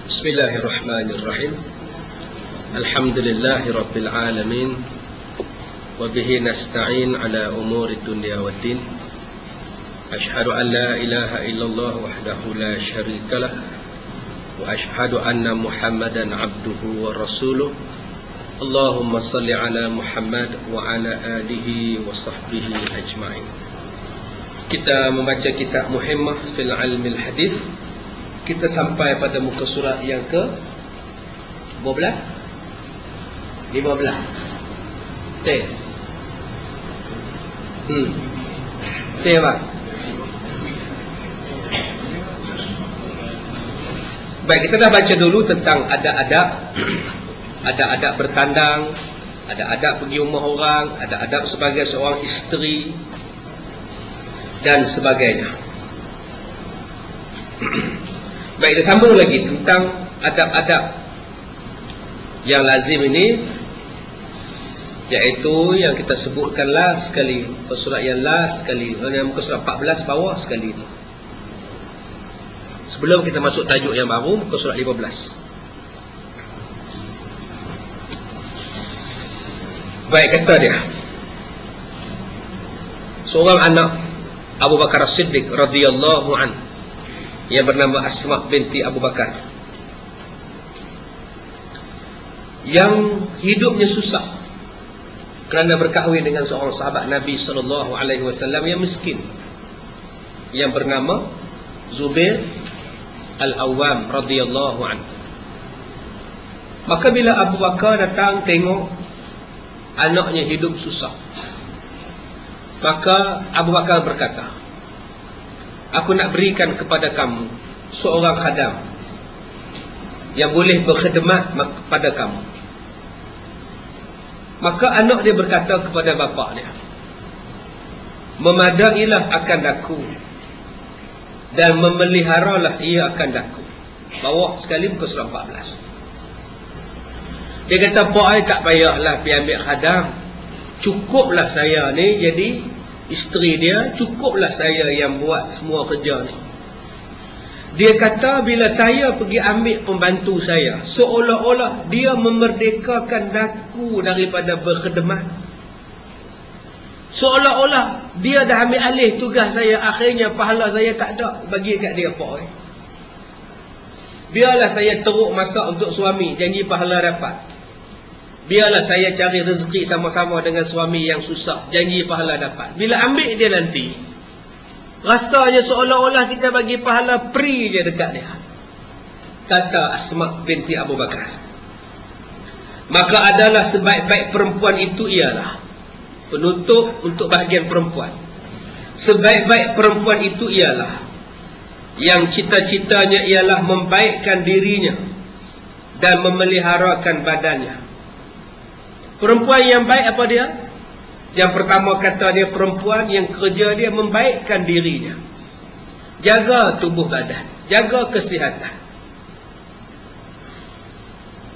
Bismillahirrahmanirrahim. Alhamdulillahi rabbil alamin. Wa bihi nasta'in ala umuri dunya waddin. Ashhadu an la ilaha illallah wahdahu la syarikalah. Wa ashhadu anna Muhammadan abduhu wa rasuluh. Allahumma salli ala Muhammad wa ala alihi wa sahbihi ajma'in. Kita membaca kitab Muhimmah fil Ilmil Hadith. Kita sampai pada muka surat yang ke 15. T. T apa? Baik, kita dah baca dulu tentang adab-adab. Adab-adab bertandang, adab-adab pergi rumah orang, adab-adab sebagai seorang isteri dan sebagainya. Baik, kita sambung lagi tentang adab-adab yang lazim ini, iaitu yang kita sebutkan last sekali, surat yang last sekali, muka surat 14 bawah sekali itu. Sebelum kita masuk tajuk yang baru, muka surat 15. Baik, kata dia, seorang anak Abu Bakar As-Siddiq radhiyallahu anhu yang bernama Asma binti Abu Bakar, yang hidupnya susah kerana berkahwin dengan seorang sahabat Nabi SAW yang miskin, yang bernama Zubair Al-Awwam radhiyallahu anhu. Maka bila Abu Bakar datang tengok anaknya hidup susah, maka Abu Bakar berkata, aku nak berikan kepada kamu seorang khadam yang boleh berkhidmat kepada kamu. Maka anak dia berkata kepada bapa dia, memadailah akan daku dan memeliharalah ia akan daku. Bawah sekali muka surat 14. Dia kata, pak saya tak payahlah pergi ambil khadam, cukuplah saya ni jadi isteri dia, cukuplah saya yang buat semua kerja ni. Dia kata, bila saya pergi ambil pembantu saya, seolah-olah dia memerdekakan daku daripada berkhidmat. Seolah-olah dia dah ambil alih tugas saya, akhirnya pahala saya tak ada bagi kat dia, pak. Biarlah saya teruk masak untuk suami, janji pahala dapat. Biarlah saya cari rezeki sama-sama dengan suami yang susah, janji pahala dapat. Bila ambil dia nanti, rasanya seolah-olah kita bagi pahala free je dekat dia. Kata Asma binti Abu Bakar, maka adalah sebaik-baik perempuan itu ialah, penutup untuk bahagian perempuan, sebaik-baik perempuan itu ialah yang cita-citanya ialah membaikkan dirinya dan memeliharakan badannya. Perempuan yang baik apa dia? Yang pertama kata dia, perempuan yang kerja dia membaikkan dirinya, jaga tubuh badan, jaga kesihatan.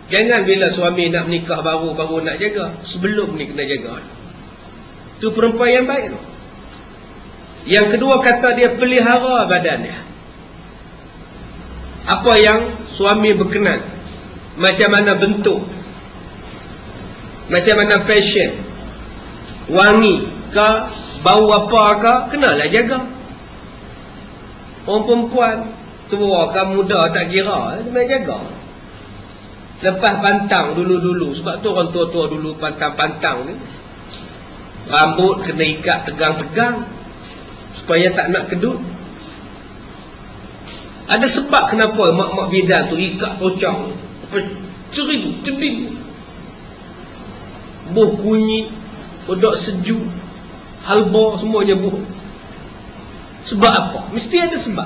Jangan bila suami nak menikah baru nak jaga, sebelum ni kena jaga. Itu perempuan yang baik tu. Yang kedua kata dia, pelihara badan dia. Apa yang suami berkenan, macam mana bentuk, macam mana fashion, wangi ke, bau apa ke, kenalah jaga. Orang perempuan tua ke muda tak kira, kena jaga. Lepas pantang dulu-dulu, sebab tu orang tua-tua dulu pantang-pantang ni, rambut kena ikat tegang-tegang supaya tak nak kedut. Ada sebab kenapa mak-mak bidan tu ikat pocong, cering, ceding, buh kunyit, kodok sejuk, halba, semuanya buh. Sebab apa? Mesti ada sebab.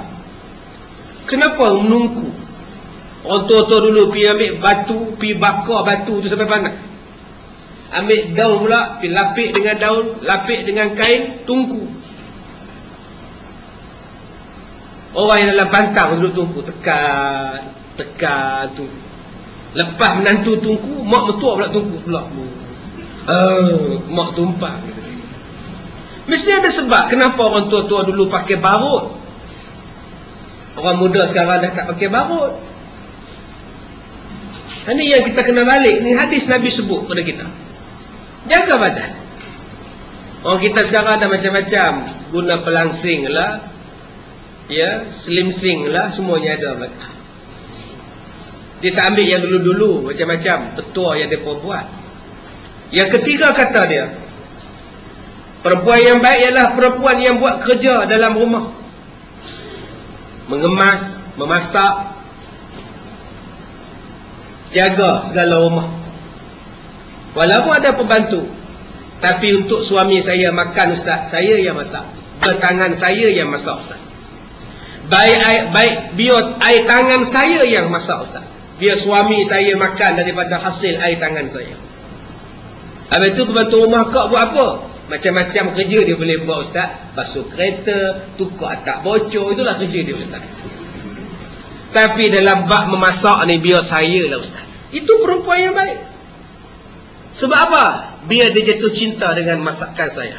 Kenapa menungku? Orang tua-tua dulu pergi ambil batu, pergi bakar batu tu sampai panas. Ambil daun pula, pergi lapik dengan daun, lapik dengan kain, tungku. Orang yang dalam pantang dulu tungku, tekan tu. Lepas menantu tungku, mak mertua pula tungku pula. Mak tumpah. Mesti ada sebab kenapa orang tua-tua dulu pakai barut. Orang muda sekarang dah tak pakai barut. Ini yang kita kena balik. Ini hadis Nabi sebut pada kita. Jaga badan. Orang kita sekarang ada macam-macam. Guna pelangsing lah, ya, slimsing lah, semuanya ada belakang. Dia tak ambil yang dulu-dulu, macam-macam petua yang dia buat. Yang ketiga kata dia, perempuan yang baik ialah perempuan yang buat kerja dalam rumah, mengemas, memasak, jaga segala rumah. Walaupun ada pembantu, tapi untuk suami saya makan, ustaz, saya yang masak. Bertangan saya yang masak, ustaz. Baik biar air tangan saya yang masak, ustaz. Biar suami saya makan daripada hasil air tangan saya. Habis itu pembantu rumah kau buat apa? Macam-macam kerja dia boleh buat, ustaz. Basuh kereta, tukar atap bocor, itulah kerja dia, ustaz. Tapi dalam bab memasak ni, biar saya lah, ustaz. Itu perempuan yang baik. Sebab apa? Biar dia jatuh cinta dengan masakan saya.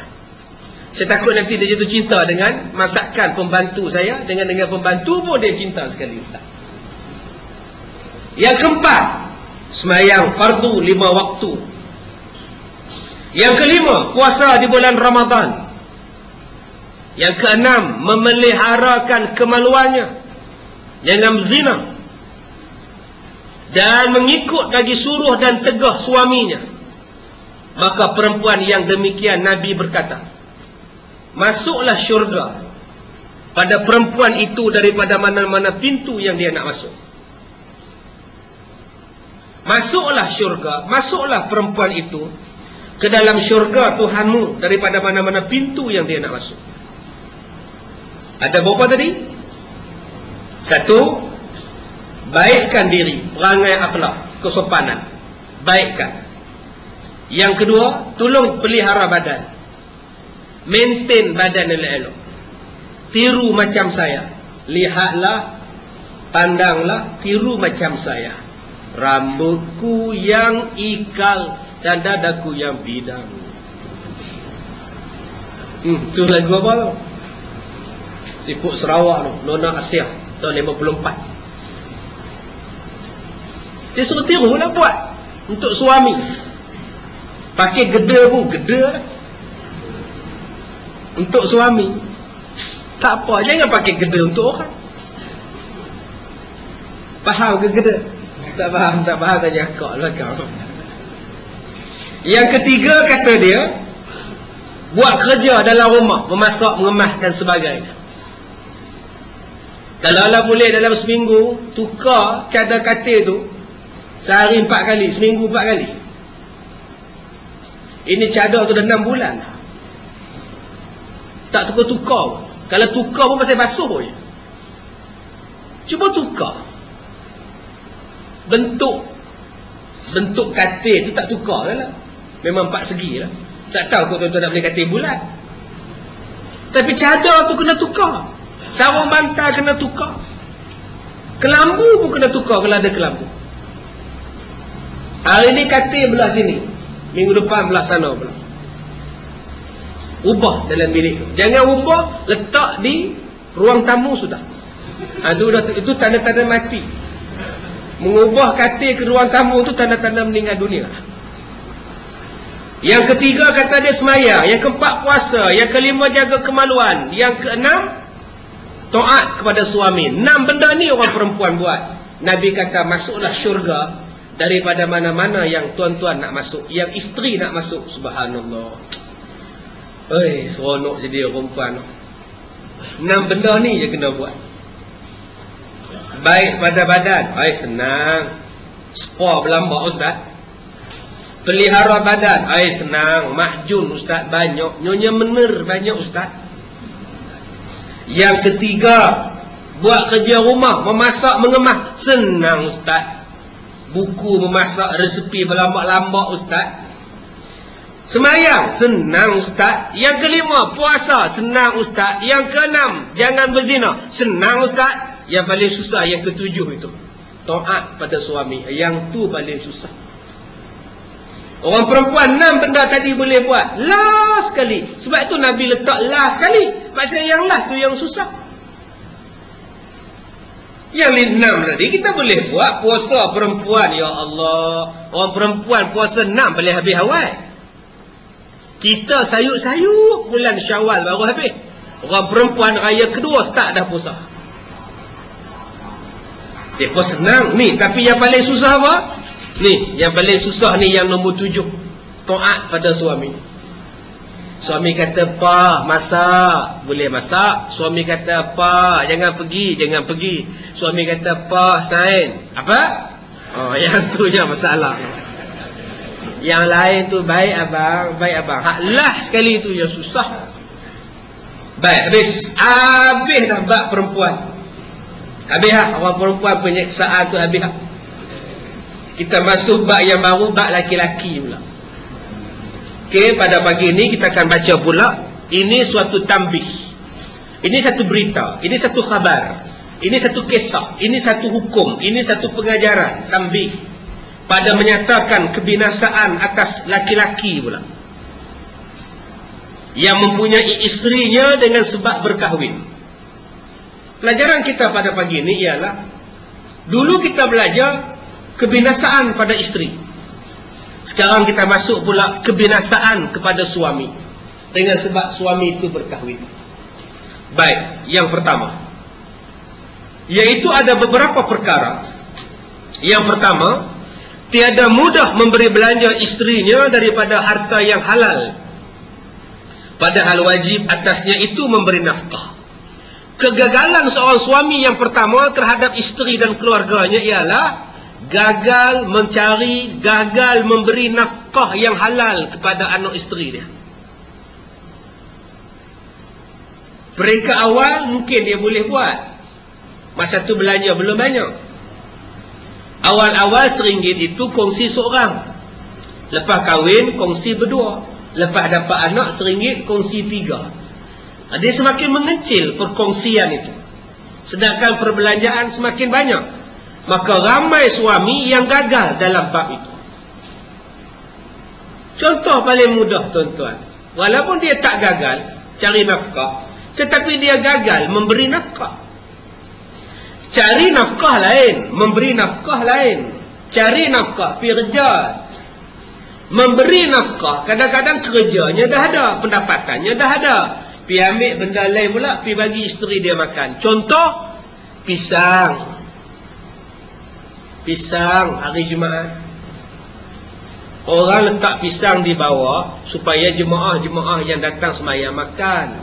Saya takut nanti dia jatuh cinta dengan masakan pembantu saya. Dengan pembantu pun dia cinta sekali, ustaz. Yang keempat, sembahyang fardu 5 waktu. Yang kelima, puasa di bulan Ramadan. Yang keenam, memeliharakan kemaluannya, jangan berzina, dan mengikut lagi suruh dan tegah suaminya. Maka perempuan yang demikian, Nabi berkata, masuklah syurga pada perempuan itu daripada mana-mana pintu yang dia nak masuk. Masuklah syurga, masuklah perempuan itu ke dalam syurga Tuhanmu daripada mana-mana pintu yang dia nak masuk. Ada berapa tadi? 1, baikkan diri, perangai akhlak, kesopanan, baikkan. Yang kedua, tolong pelihara badan, maintain badan elok-elok. Tiru macam saya, lihatlah, pandanglah, tiru macam saya. Rambutku yang ikal dan dadaku yang bidang. Itu lagu apa tu? Siput Sarawak tu, Nona Asia tahun 54. Dia suruh tiru lah buat untuk suami. Pakai geda pun, geda untuk suami. Tak apa, jangan pakai geda untuk orang. Faham ke geda? Tak faham, tanya akak belakang. Yang ketiga kata dia, buat kerja dalam rumah, memasak, mengemas dan sebagainya. Kalau boleh dalam seminggu, tukar cadar katil tu sehari 4 kali, seminggu 4 kali. Ini cadar tu dah 6 bulan. Tak tukar-tukar. Kalau tukar pun pasal basuh je. Cuba tukar. Bentuk katil tu tak tukar lah. Memang 4 segi lah. Tak tahu kau tuan-tuan nak beli katil bulat. Tapi cadar tu kena tukar. Sarung bantal kena tukar. Kelambu pun kena tukar kalau ada kelambu. Hari ni katil belah sini, minggu depan belah sana pula. Ubah dalam bilik tu. Jangan ubah, letak di ruang tamu sudah. Itu tanda-tanda mati. Mengubah katil ke ruang tamu tu tanda-tanda meninggal dunia. Yang ketiga kata dia semaya. Yang keempat puasa. Yang kelima jaga kemaluan. Yang keenam taat kepada suami. 6 benda ni orang perempuan buat. Nabi kata masuklah syurga daripada mana-mana yang tuan-tuan nak masuk, yang isteri nak masuk. Subhanallah. Seronok jadi orang perempuan. 6 benda ni je kena buat. Baik pada badan, senang. Spa berlambak, ustaz. Pelihara badan, senang. Mahjun, ustaz, banyak. Nyonya mener, banyak, ustaz. Yang ketiga, buat kerja rumah, memasak, mengemas, senang, ustaz. Buku memasak, resepi berlambak-lambak, ustaz. Semayang, senang, ustaz. Yang kelima, puasa, senang, ustaz. Yang keenam, jangan berzina, senang, ustaz. Yang paling susah yang ketujuh itu, taat pada suami. Yang tu paling susah. Orang perempuan 6 benda tadi boleh buat, last sekali. Sebab itu Nabi letak last sekali. Maksudnya yang last tu yang susah. Yang 6 tadi kita boleh buat puasa perempuan. Ya Allah, orang perempuan puasa 6 boleh habis awal. Kita sayuk-sayuk bulan Syawal baru habis. Orang perempuan raya kedua start dah puasa. Dia pun senang ni, tapi yang paling susah apa? Ni, yang paling susah ni yang nombor 7. Taat pada suami. Suami kata, "Pa, masak." Boleh masak. Suami kata, "Pa, jangan pergi." Jangan pergi. Suami kata, "Pa, sign." Apa? Oh, yang tu je masalah. Yang lain tu baik abang, baik abang. Hak lah sekali tu yang susah. Baik, habis dah bab perempuan. Habis lah, orang perempuan penyeksaan tu habis lah. Kita masuk bab yang baru, bab laki-laki pula. Okey, pada pagi ni kita akan baca pula. Ini suatu tambih. Ini satu berita. Ini satu khabar. Ini satu kisah. Ini satu hukum. Ini satu pengajaran. Tambih. Pada menyatakan kebinasaan atas laki-laki pula. Yang mempunyai isterinya dengan sebab berkahwin. Pelajaran kita pada pagi ini ialah, dulu kita belajar kebinasaan pada isteri. Sekarang kita masuk pula kebinasaan kepada suami dengan sebab suami itu berkahwin. Baik, yang pertama, iaitu ada beberapa perkara. Yang pertama, tiada mudah memberi belanja isterinya daripada harta yang halal, padahal wajib atasnya itu memberi nafkah. Kegagalan seorang suami yang pertama terhadap isteri dan keluarganya ialah gagal mencari, gagal memberi nafkah yang halal kepada anak isteri dia. Peringkat awal mungkin dia boleh buat. Masa tu belanja belum banyak. Awal-awal RM1 itu kongsi seorang. Lepas kahwin kongsi berdua. Lepas dapat anak RM1 kongsi 3. Dia semakin mengecil perkongsian itu. Sedangkan perbelanjaan semakin banyak. Maka ramai suami yang gagal dalam bab itu. Contoh paling mudah tuan-tuan. Walaupun dia tak gagal cari nafkah, tetapi dia gagal memberi nafkah. Cari nafkah lain, memberi nafkah lain. Cari nafkah, pergi kerja. Memberi nafkah, kadang-kadang kerjanya dah ada, pendapatannya dah ada. Pergi ambil benda lain pula, pergi bagi isteri dia makan. Contoh, pisang. Pisang hari Jumaat. Orang letak pisang di bawah supaya jemaah-jemaah yang datang semayang makan.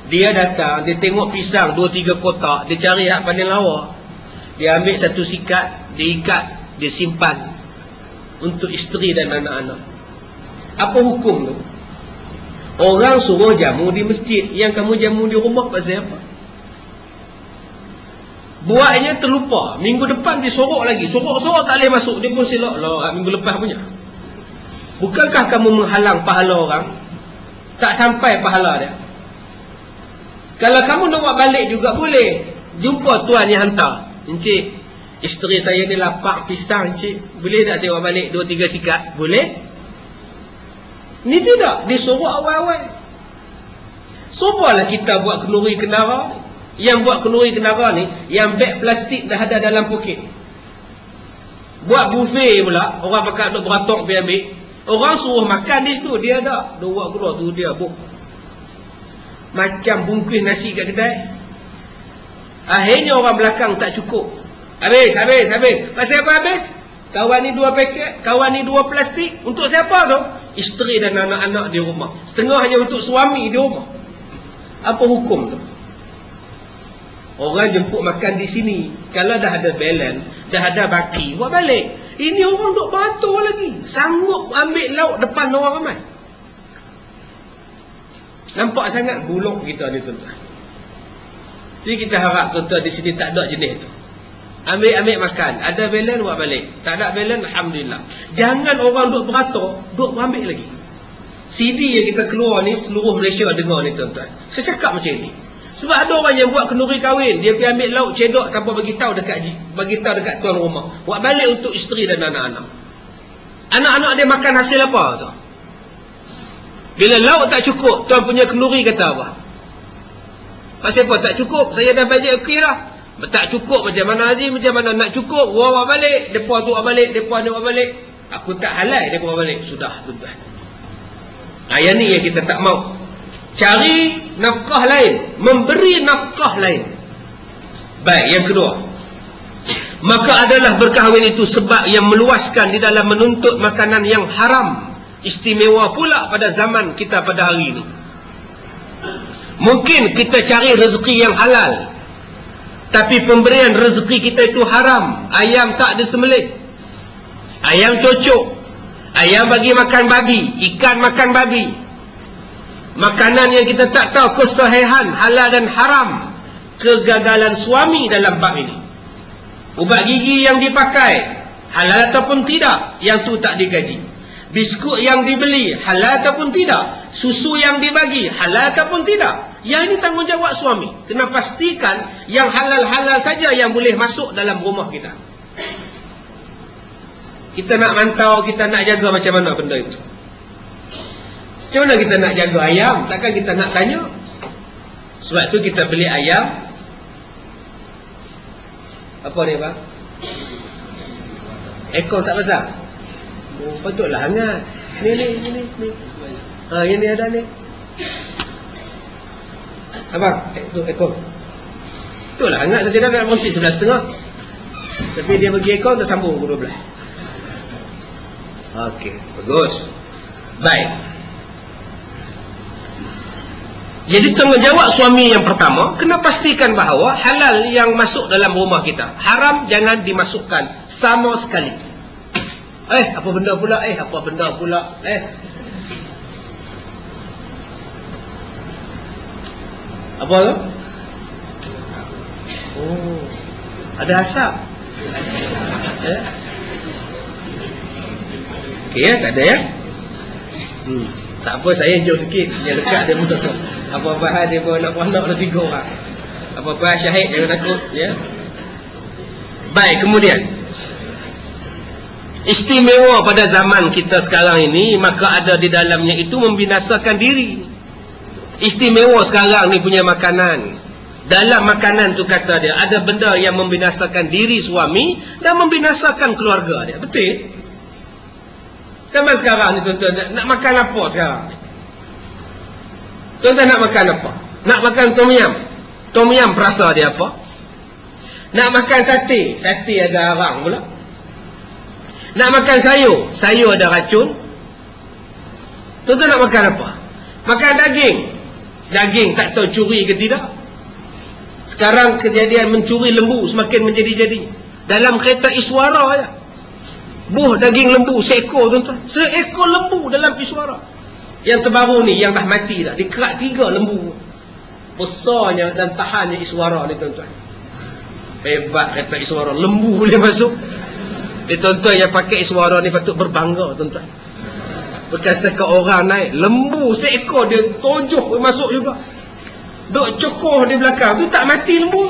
Dia datang, dia tengok pisang 2-3 kotak, dia cari hak paling lawa. Dia ambil satu sikat, dia ikat, dia simpan untuk isteri dan anak-anak. Apa hukum tu? Orang suruh jamu di masjid, yang kamu jamu di rumah pasal apa? Buatnya terlupa. Minggu depan disorok lagi. Sorok-sorok tak boleh masuk. Dia pun silap lah minggu lepas punya. Bukankah kamu menghalang pahala orang? Tak sampai pahala dia. Kalau kamu nak buat balik juga boleh. Jumpa tuan yang hantar. Encik, isteri saya ni lapar pisang encik. Boleh tak saya buat balik 2-3 sikat? Boleh. Ni tidak. Disorok awal-awal. Sobalah kita buat kenduri kendara ni. Yang buat kenduri kendara ni, yang beg plastik dah ada dalam poket. Buat buffet pula, orang pakat duk beratok pergi ambil. Orang suruh makan di situ, dia ada. Dia buat keluar tu, dia buk. Macam bungkus nasi kat kedai. Akhirnya orang belakang tak cukup. Habis. Pasal apa habis? Kawan ni 2 paket, kawan ni 2 plastik. Untuk siapa tu? Isteri dan anak-anak di rumah. Setengah hanya untuk suami di rumah. Apa hukum tu? Orang jemput makan di sini. Kalau dah ada balance, dah ada baki, buat balik. Ini orang duk beratur lagi. Sanggup ambil lauk depan orang ramai. Nampak sangat buluk kita ni tuan-tuan. Jadi kita harap tuan-tuan di sini tak ada jenis tu. Ambil makan. Ada balance, buat balik. Tak ada balance, alhamdulillah. Jangan orang duk beratur, duk ambil lagi. CD yang kita keluar ni, seluruh Malaysia dengar ni tuan-tuan. Saya cakap macam ni. Sebab ada orang yang buat kenduri kahwin, dia pergi ambil lauk cedok tanpa beritahu dekat tuan rumah. Buat balik untuk isteri dan anak-anak. Anak-anak dia makan hasil apa tu? Bila lauk tak cukup, tuan punya kenduri kata apa? Pasal apa tak cukup? Saya dah bajet okey dah. Tak cukup macam mana Haji, macam mana nak cukup, bawa balik, depa tu balik, depa ni balik. Aku tak halal depa balik. Sudah tuan-tuan. Yang ni yang kita tak mau. Cari nafkah lain, memberi nafkah lain. Baik, yang kedua, maka adalah berkahwin itu sebab yang meluaskan di dalam menuntut makanan yang haram. Istimewa pula pada zaman kita pada hari ini. Mungkin kita cari rezeki yang halal, tapi pemberian rezeki kita itu haram. Ayam tak disembelih, ayam cocok, ayam bagi makan babi, ikan makan babi. Makanan yang kita tak tahu kesahihan halal dan haram. Kegagalan suami dalam bab ini. Ubat gigi yang dipakai halal ataupun tidak, yang tu tak digaji. Biskut yang dibeli halal ataupun tidak, susu yang dibagi halal ataupun tidak. Yang ini tanggungjawab suami. Kena pastikan yang halal-halal saja yang boleh masuk dalam rumah kita. Kita nak mantau, kita nak jaga macam mana benda itu. Macam mana kita nak jaga ayam? Takkan kita nak tanya. Sebab tu kita beli ayam. Apa ni bang? Ekor tak besar? Oh, patutlah hangat. Ni. Yang ni ada ni. Abang, tu ekor. Patutlah hangat saja dah nak berhenti 11.5. Tapi dia bagi ekor, dah sambung ke 12. Okey, bagus. Baik. Jadi tanggungjawab suami yang pertama, kena pastikan bahawa halal yang masuk dalam rumah kita, haram jangan dimasukkan sama sekali. Apa benda pula? Apa tu? Oh, ada asap. Okey ya, tak ada ya? Tak apa, saya jauh sikit. Yang dekat dia betul. Apa-apa hal dia pun anak-anak dah 3 orang. Apa-apa hal syahid, jangan takut ya. Baik, kemudian istimewa pada zaman kita sekarang ini, maka ada di dalamnya itu membinasakan diri. Istimewa sekarang ni punya makanan. Dalam makanan tu kata dia, ada benda yang membinasakan diri suami dan membinasakan keluarga dia. Betul? Zaman sekarang ni tuan-tuan, nak makan apa sekarang ni? Tuan-tuan nak makan apa? Nak makan tom yum. Tom yum perasa dia apa? Nak makan sate. Sate ada arang pula. Nak makan sayur. Sayur ada racun. Tuan-tuan nak makan apa? Makan daging. Daging tak tahu curi ke tidak. Sekarang kejadian mencuri lembu semakin menjadi-jadi. Dalam kereta Iswara je. Buh daging lembu seekor tuan-tuan. Seekor lembu dalam Iswara. Yang terbaru ni, yang dah mati dah, dikerak 3 lembu. Besarnya dan tahannya Iswara ni tuan-tuan. Hebat kereta Iswara, lembu boleh masuk. Tuan-tuan yang pakai Iswara ni patut berbangga tuan-tuan. Bukan setakat orang naik, lembu seekor dia tojoh masuk juga. Duk cokoh di belakang tu tak mati lembu.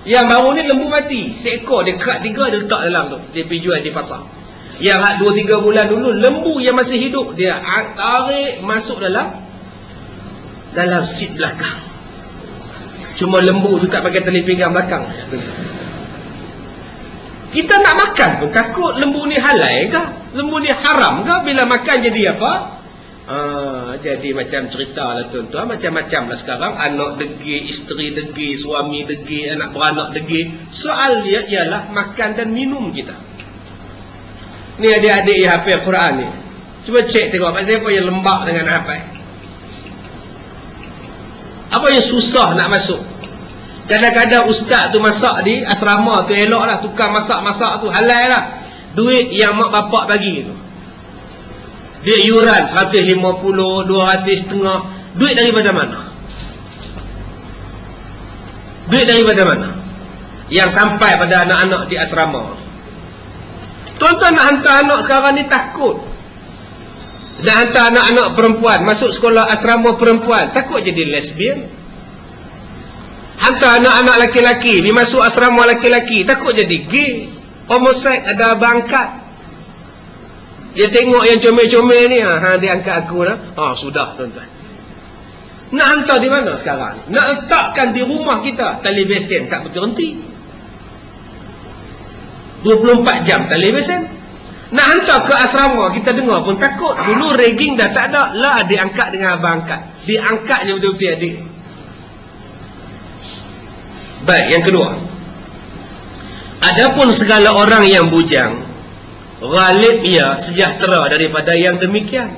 Yang baru ni lembu mati, seekor dia kerak 3, dia letak dalam tu, dia pergi jual di pasar. Yang 2-3 bulan dulu, lembu yang masih hidup, dia tarik masuk dalam seat belakang. Cuma lembu tu tak pakai tali pinggang belakang. Kita nak makan pun takut lembu ni halal ke? Lembu ni haram ke? Bila makan jadi apa? Jadi macam cerita lah tuan-tuan. Macam-macam lah sekarang. Anak degil, isteri degil, suami degil, anak beranak degil. Soal dia ialah makan dan minum kita. Ni adik-adik yang hafal Quran ni, cuba cek tengok siapa yang lembab dengan hafal. Apa yang susah nak masuk? Kadang-kadang ustaz tu masak di asrama tu elok lah. Tukang masak-masak tu halal lah. Duit yang mak bapak bagi tu, duit yuran 150, 200.5. Duit daripada mana? Duit daripada mana? Yang sampai pada anak-anak di asrama. Tuan-tuan nak hantar anak sekarang ni takut. Nak hantar anak-anak perempuan masuk sekolah asrama perempuan, takut jadi lesbian. Hantar anak-anak laki-laki ni masuk asrama laki-laki, takut jadi gay, homoseks, ada abang angkat. Dia tengok yang comel-comel ni, dia angkat aku dah. Sudah tuan-tuan. Nak hantar di mana sekarang? Nak letakkan di rumah kita, tali besen tak berhenti. 24 jam tali besen. Nak hantar ke asrama, kita dengar pun takut. Dulu ragging dah tak ada. Lah adik angkat dengan abang angkat. Diangkatnya betul-betul adik. Baik, yang kedua. Adapun segala orang yang bujang, ghalib ia sejahtera daripada yang demikian.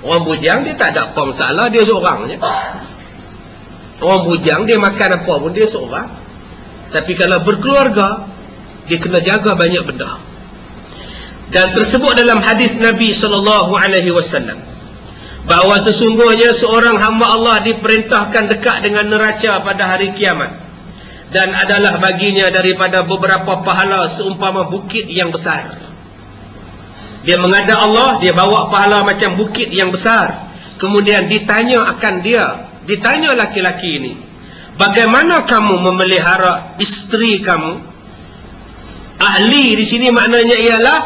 Orang bujang dia tak ada apa masalah, dia seorang je. Orang bujang dia makan apa pun dia seorang. Tapi kalau berkeluarga, dia kena jaga banyak benda. Dan tersebut dalam hadis Nabi SAW bahawa sesungguhnya seorang hamba Allah diperintahkan dekat dengan neraca pada hari kiamat, dan adalah baginya daripada beberapa pahala seumpama bukit yang besar. Dia menghadap Allah, dia bawa pahala macam bukit yang besar. Kemudian ditanya akan dia, ditanya laki-laki ini, bagaimana kamu memelihara isteri kamu? Ahli di sini maknanya ialah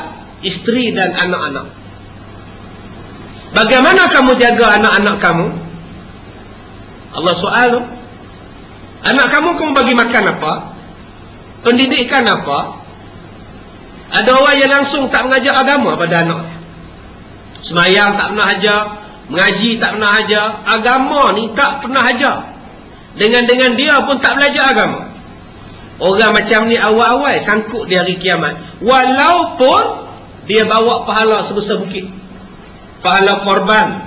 isteri dan anak-anak. Bagaimana kamu jaga anak-anak kamu? Allah soal tu. Anak kamu bagi makan apa? Pendidikan apa? Ada orang yang langsung tak mengajar agama pada anak. Semayang tak pernah ajar, mengaji tak pernah ajar, agama ni tak pernah ajar. Dengan dia pun tak belajar agama. Orang macam ni awal-awal sangkut di hari kiamat, walaupun dia bawa pahala sebesar bukit. Pahala korban,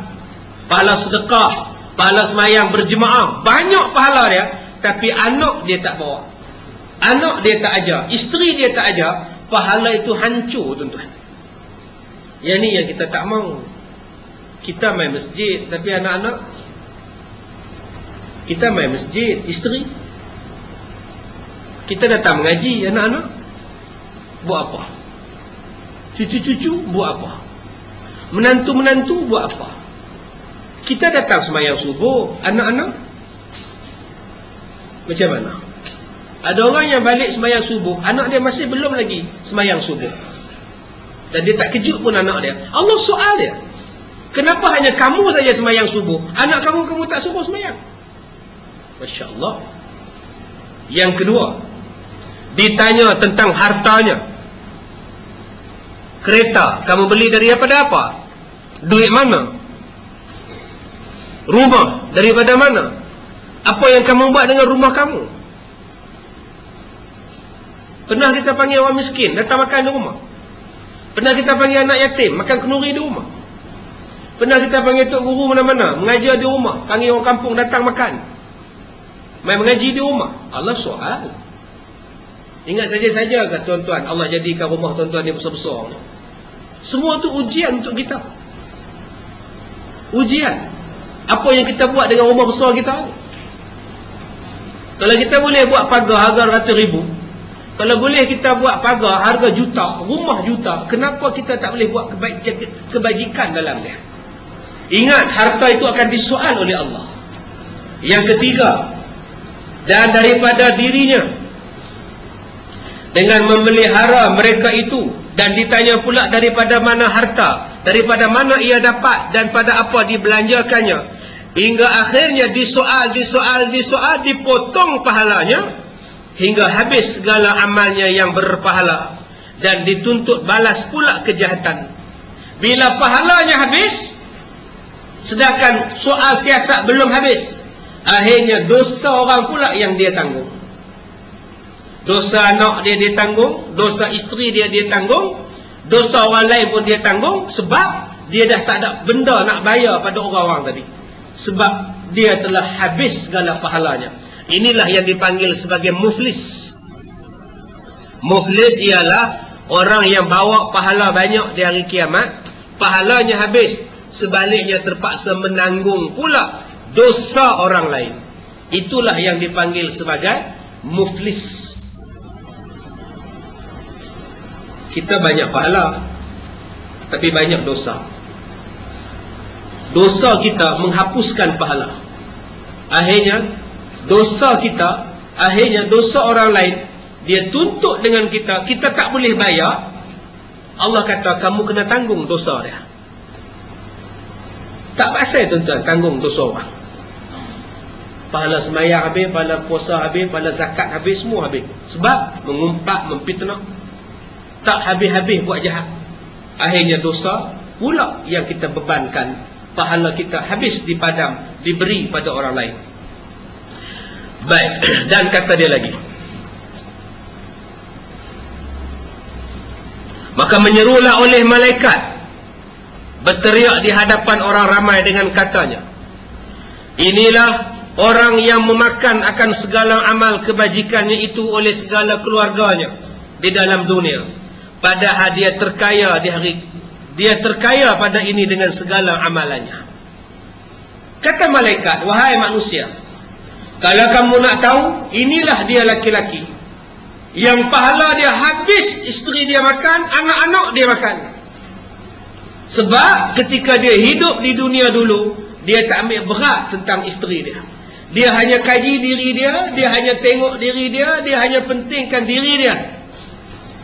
pahala sedekah, pahala semayang berjemaah, banyak pahala dia. Tapi anak dia tak bawa, anak dia tak ajar, isteri dia tak ajar. Pahala itu hancur, tuan-tuan. Yang ni yang kita tak mau. Kita main masjid, tapi anak-anak kita main masjid, isteri kita datang mengaji, anak-anak buat apa? Cucu-cucu buat apa? Menantu-menantu buat apa? Kita datang semayang subuh, anak-anak macam mana? Ada orang yang balik semayang subuh, anak dia masih belum lagi semayang subuh, dan dia tak kejut pun anak dia. Allah soal dia, kenapa hanya kamu saja semayang subuh, anak kamu tak suruh semayang? Masya Allah. Yang kedua, ditanya tentang hartanya. Kereta kamu beli daripada apa? Duit mana? Rumah daripada mana? Apa yang kamu buat dengan rumah kamu? Pernah kita panggil orang miskin datang makan di rumah? Pernah kita panggil anak yatim makan kenduri di rumah? Pernah kita panggil tok guru mana-mana mengajar di rumah, panggil orang kampung datang makan, main mengaji di rumah? Allah soal. Ingat saja kan tuan-tuan, Allah jadikan rumah tuan-tuan ni besar-besar. Semua tu ujian untuk kita. Ujian. Apa yang kita buat dengan rumah besar kita? Kalau kita boleh buat pagar harga ratus ribu, kalau boleh kita buat pagar harga juta, rumah juta, kenapa kita tak boleh buat kebajikan dalam dia? Ingat, harta itu akan disoal oleh Allah. Yang ketiga, dan daripada dirinya dengan memelihara mereka itu, dan ditanya pula daripada mana harta, daripada mana ia dapat, dan pada apa dibelanjakannya, hingga akhirnya disoal, dipotong pahalanya hingga habis segala amalnya yang berpahala, dan dituntut balas pula kejahatan. Bila pahalanya habis, sedangkan soal siasat belum habis, akhirnya dosa orang pula yang dia tanggung. Dosa anak dia tanggung, dosa isteri dia tanggung, dosa orang lain pun dia tanggung, sebab dia dah tak ada benda nak bayar pada orang-orang tadi, sebab dia telah habis segala pahalanya. Inilah yang dipanggil sebagai muflis. Muflis ialah orang yang bawa pahala banyak di hari kiamat, pahalanya habis, sebaliknya terpaksa menanggung pula dosa orang lain. Itulah yang dipanggil sebagai muflis. Kita banyak pahala, tapi banyak dosa. Dosa kita menghapuskan pahala. Akhirnya dosa kita, akhirnya dosa orang lain, dia tuntut dengan kita, kita tak boleh bayar. Allah kata kamu kena tanggung dosa dia. Tak pasal tuan-tuan tanggung dosa orang. Pahala semayang habis, pahala puasa habis, pahala zakat habis, semua habis. Sebab mengumpat, memfitnah, tak habis-habis buat jahat. Akhirnya dosa pula yang kita bebankan, pahala kita habis dipadam, diberi pada orang lain. Baik, dan kata dia lagi, maka menyerulah oleh malaikat, berteriak di hadapan orang ramai dengan katanya, inilah orang yang memakan akan segala amal kebajikannya itu oleh segala keluarganya di dalam dunia, padahal dia terkaya pada ini dengan segala amalannya. Kata malaikat, wahai manusia, kalau kamu nak tahu, inilah dia laki-laki yang pahala dia habis, isteri dia makan, anak-anak dia makan. Sebab ketika dia hidup di dunia dulu, dia tak ambil berat tentang isteri dia. Dia hanya kaji diri dia, dia hanya tengok diri dia, dia hanya pentingkan diri dia.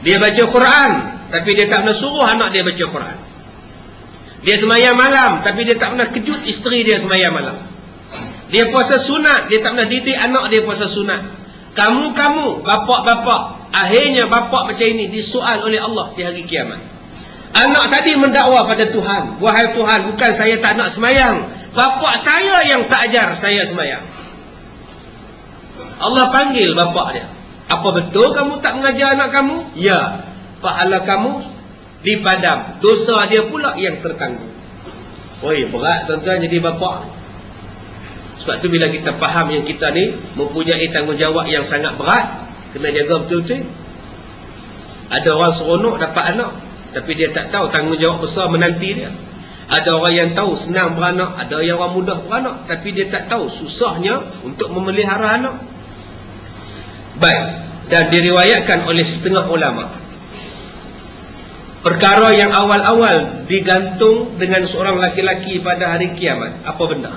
Dia baca Quran, tapi dia tak pernah suruh anak dia baca Quran. Dia semayang malam, tapi dia tak pernah kejut isteri dia semayang malam. Dia puasa sunat, dia tak pernah didik anak dia puasa sunat. Kamu, bapak-bapak, akhirnya bapak macam ini disoal oleh Allah di hari kiamat. Anak tadi mendakwa pada Tuhan, wahai Tuhan, bukan saya tak nak semayang, bapak saya yang tak ajar saya semayang. Allah panggil bapak dia, apa betul kamu tak mengajar anak kamu? Ya, pahala kamu dipadam, dosa dia pula yang tertanggung. Oi, berat tuan-tuan jadi bapak. Sebab tu bila kita faham yang kita ni mempunyai tanggungjawab yang sangat berat, kena jaga betul-betul. Ada orang seronok dapat anak, tapi dia tak tahu tanggungjawab besar menanti dia. Ada orang yang tahu senang beranak, ada yang orang mudah beranak, tapi dia tak tahu susahnya untuk memelihara anak. Baik, dan diriwayatkan oleh setengah ulama, perkara yang awal-awal digantung dengan seorang laki-laki pada hari kiamat, apa benda?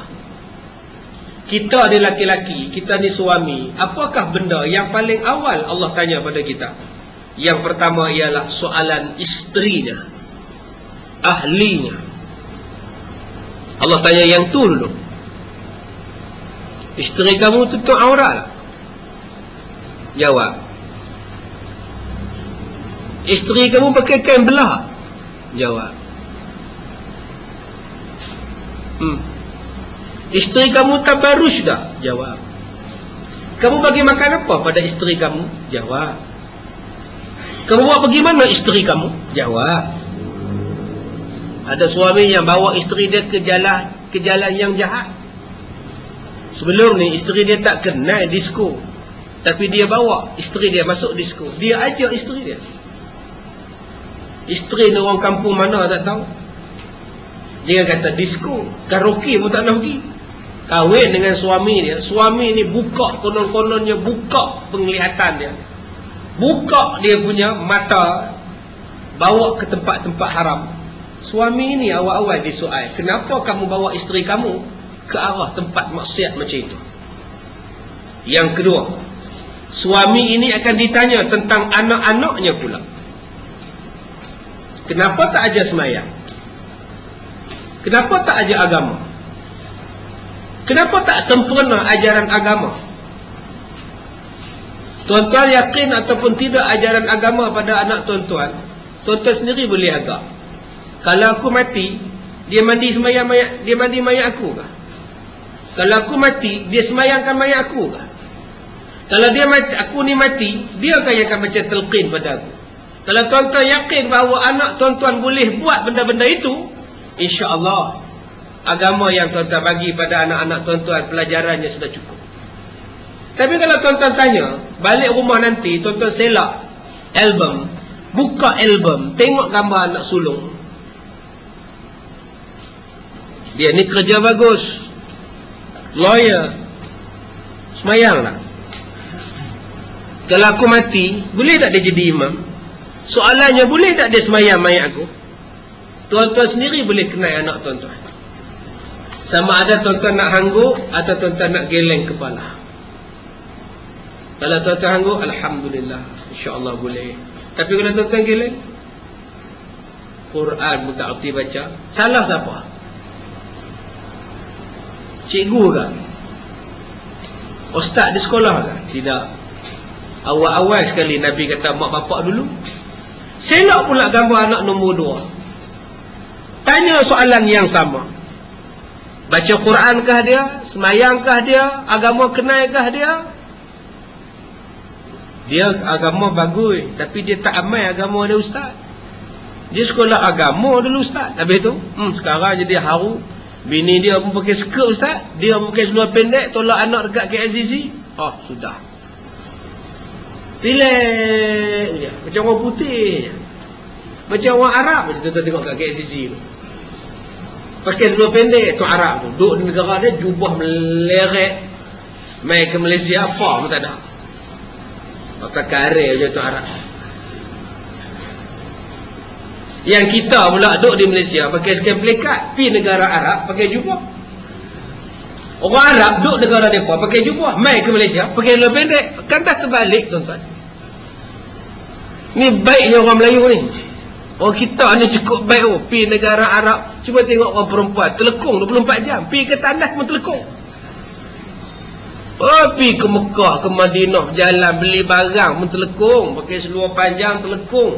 Kita ni laki-laki, kita ni suami, apakah benda yang paling awal Allah tanya pada kita? Yang pertama ialah soalan isterinya, ahlinya. Allah tanya yang tu dulu. Isteri kamu tutup aurat lah? Jawab. Isteri kamu pakai kain belah? Jawab. Isteri kamu tabarruj dah? Jawab. Kamu bagi makan apa pada isteri kamu? Jawab. Kamu bawa pergi mana isteri kamu? Jawab. Ada suami yang bawa isteri dia ke jalan yang jahat. Sebelum ni isteri dia tak kenal disko, tapi dia bawa isteri dia masuk disko. Dia ajak isteri dia. Isteri ni orang kampung mana tak tahu. Dia kata disko, karaoke pun tak nak pergi. Kahwin dengan suami dia. Suami ni buka, konon-kononnya buka penglihatan dia, buka dia punya mata, bawa ke tempat-tempat haram. Suami ini awal-awal disoal, kenapa kamu bawa isteri kamu ke arah tempat maksiat macam itu? Yang kedua, suami ini akan ditanya tentang anak-anaknya pula. Kenapa tak ajar semayang? Kenapa tak ajar agama? Kenapa tak sempurna ajaran agama? Tuan-tuan yakin ataupun tidak ajaran agama pada anak tuan-tuan, tuan-tuan sendiri boleh agak. Kalau aku mati, dia mandi semayang mayat, dia mandi mayat aku kah? Kalau aku mati, dia semayangkan mayat aku kah? Kalau dia mati, aku ni mati, dia yang akan baca telqin pada aku. Kalau tuan-tuan yakin bahawa anak tuan-tuan boleh buat benda-benda itu, insya-Allah agama yang tuan-tuan bagi pada anak-anak tuan-tuan, pelajarannya sudah cukup. Tapi kalau tuan-tuan tanya, balik rumah nanti, tuan-tuan selak album, buka album, tengok gambar anak sulung, dia ni kerja bagus, lawyer, semayang lah. Kalau aku mati, boleh tak dia jadi imam? Soalannya, boleh tak dia semayang mayat aku? Tuan-tuan sendiri boleh kenal anak tuan-tuan. Sama ada tuan-tuan nak hangguk atau tuan-tuan nak geleng kepala. Kalau tuan-tuan hangguk, alhamdulillah, insya-Allah boleh. Tapi kalau tuan-tuan geleng, Quran pun tak erti baca, salah siapa? Cikgu ke? Ustaz di sekolah lah? Tidak. Awal-awal sekali Nabi kata mak bapak dulu. Selok pula gambar anak nombor 2. Tanya soalan yang sama. Baca Quran-kah dia? Semayang-kah dia? Agama kenal-kah dia? Dia agama bagus, tapi dia tak amal agama dia ustaz. Dia sekolah agama dulu ustaz. Habis tu, sekarang jadi haru. Bini dia pun pakai skirt ustaz. Dia pun pakai seluar pendek, tolak anak dekat KLCC. Oh, sudah. Relax je. Macam orang putih je. Macam orang Arab je tuan tengok kat KLCC tu. Pakai seluar pendek, tu Arab tu. Duduk di negara dia, jubah meleret. Mai ke Malaysia, apa pun tak ada. Pakai kare je tu Arab. Yang kita pula duduk di Malaysia pakai skem pelikat, pi negara Arab pakai jubah. Orang Arab duduk negara mereka pakai jubah, mai ke Malaysia pakai seluar pendek. Kan dah terbalik tuan-tuan. Ni baiknya orang Melayu ni. Orang kita ni cukup baik oh, pi negara Arab. Cuba tengok orang perempuan telekung 24 jam, pi ke tandas pun telekung. Oh, pi ke Mekah, ke Madinah, jalan beli barang pun telekung, pakai seluar panjang telekung.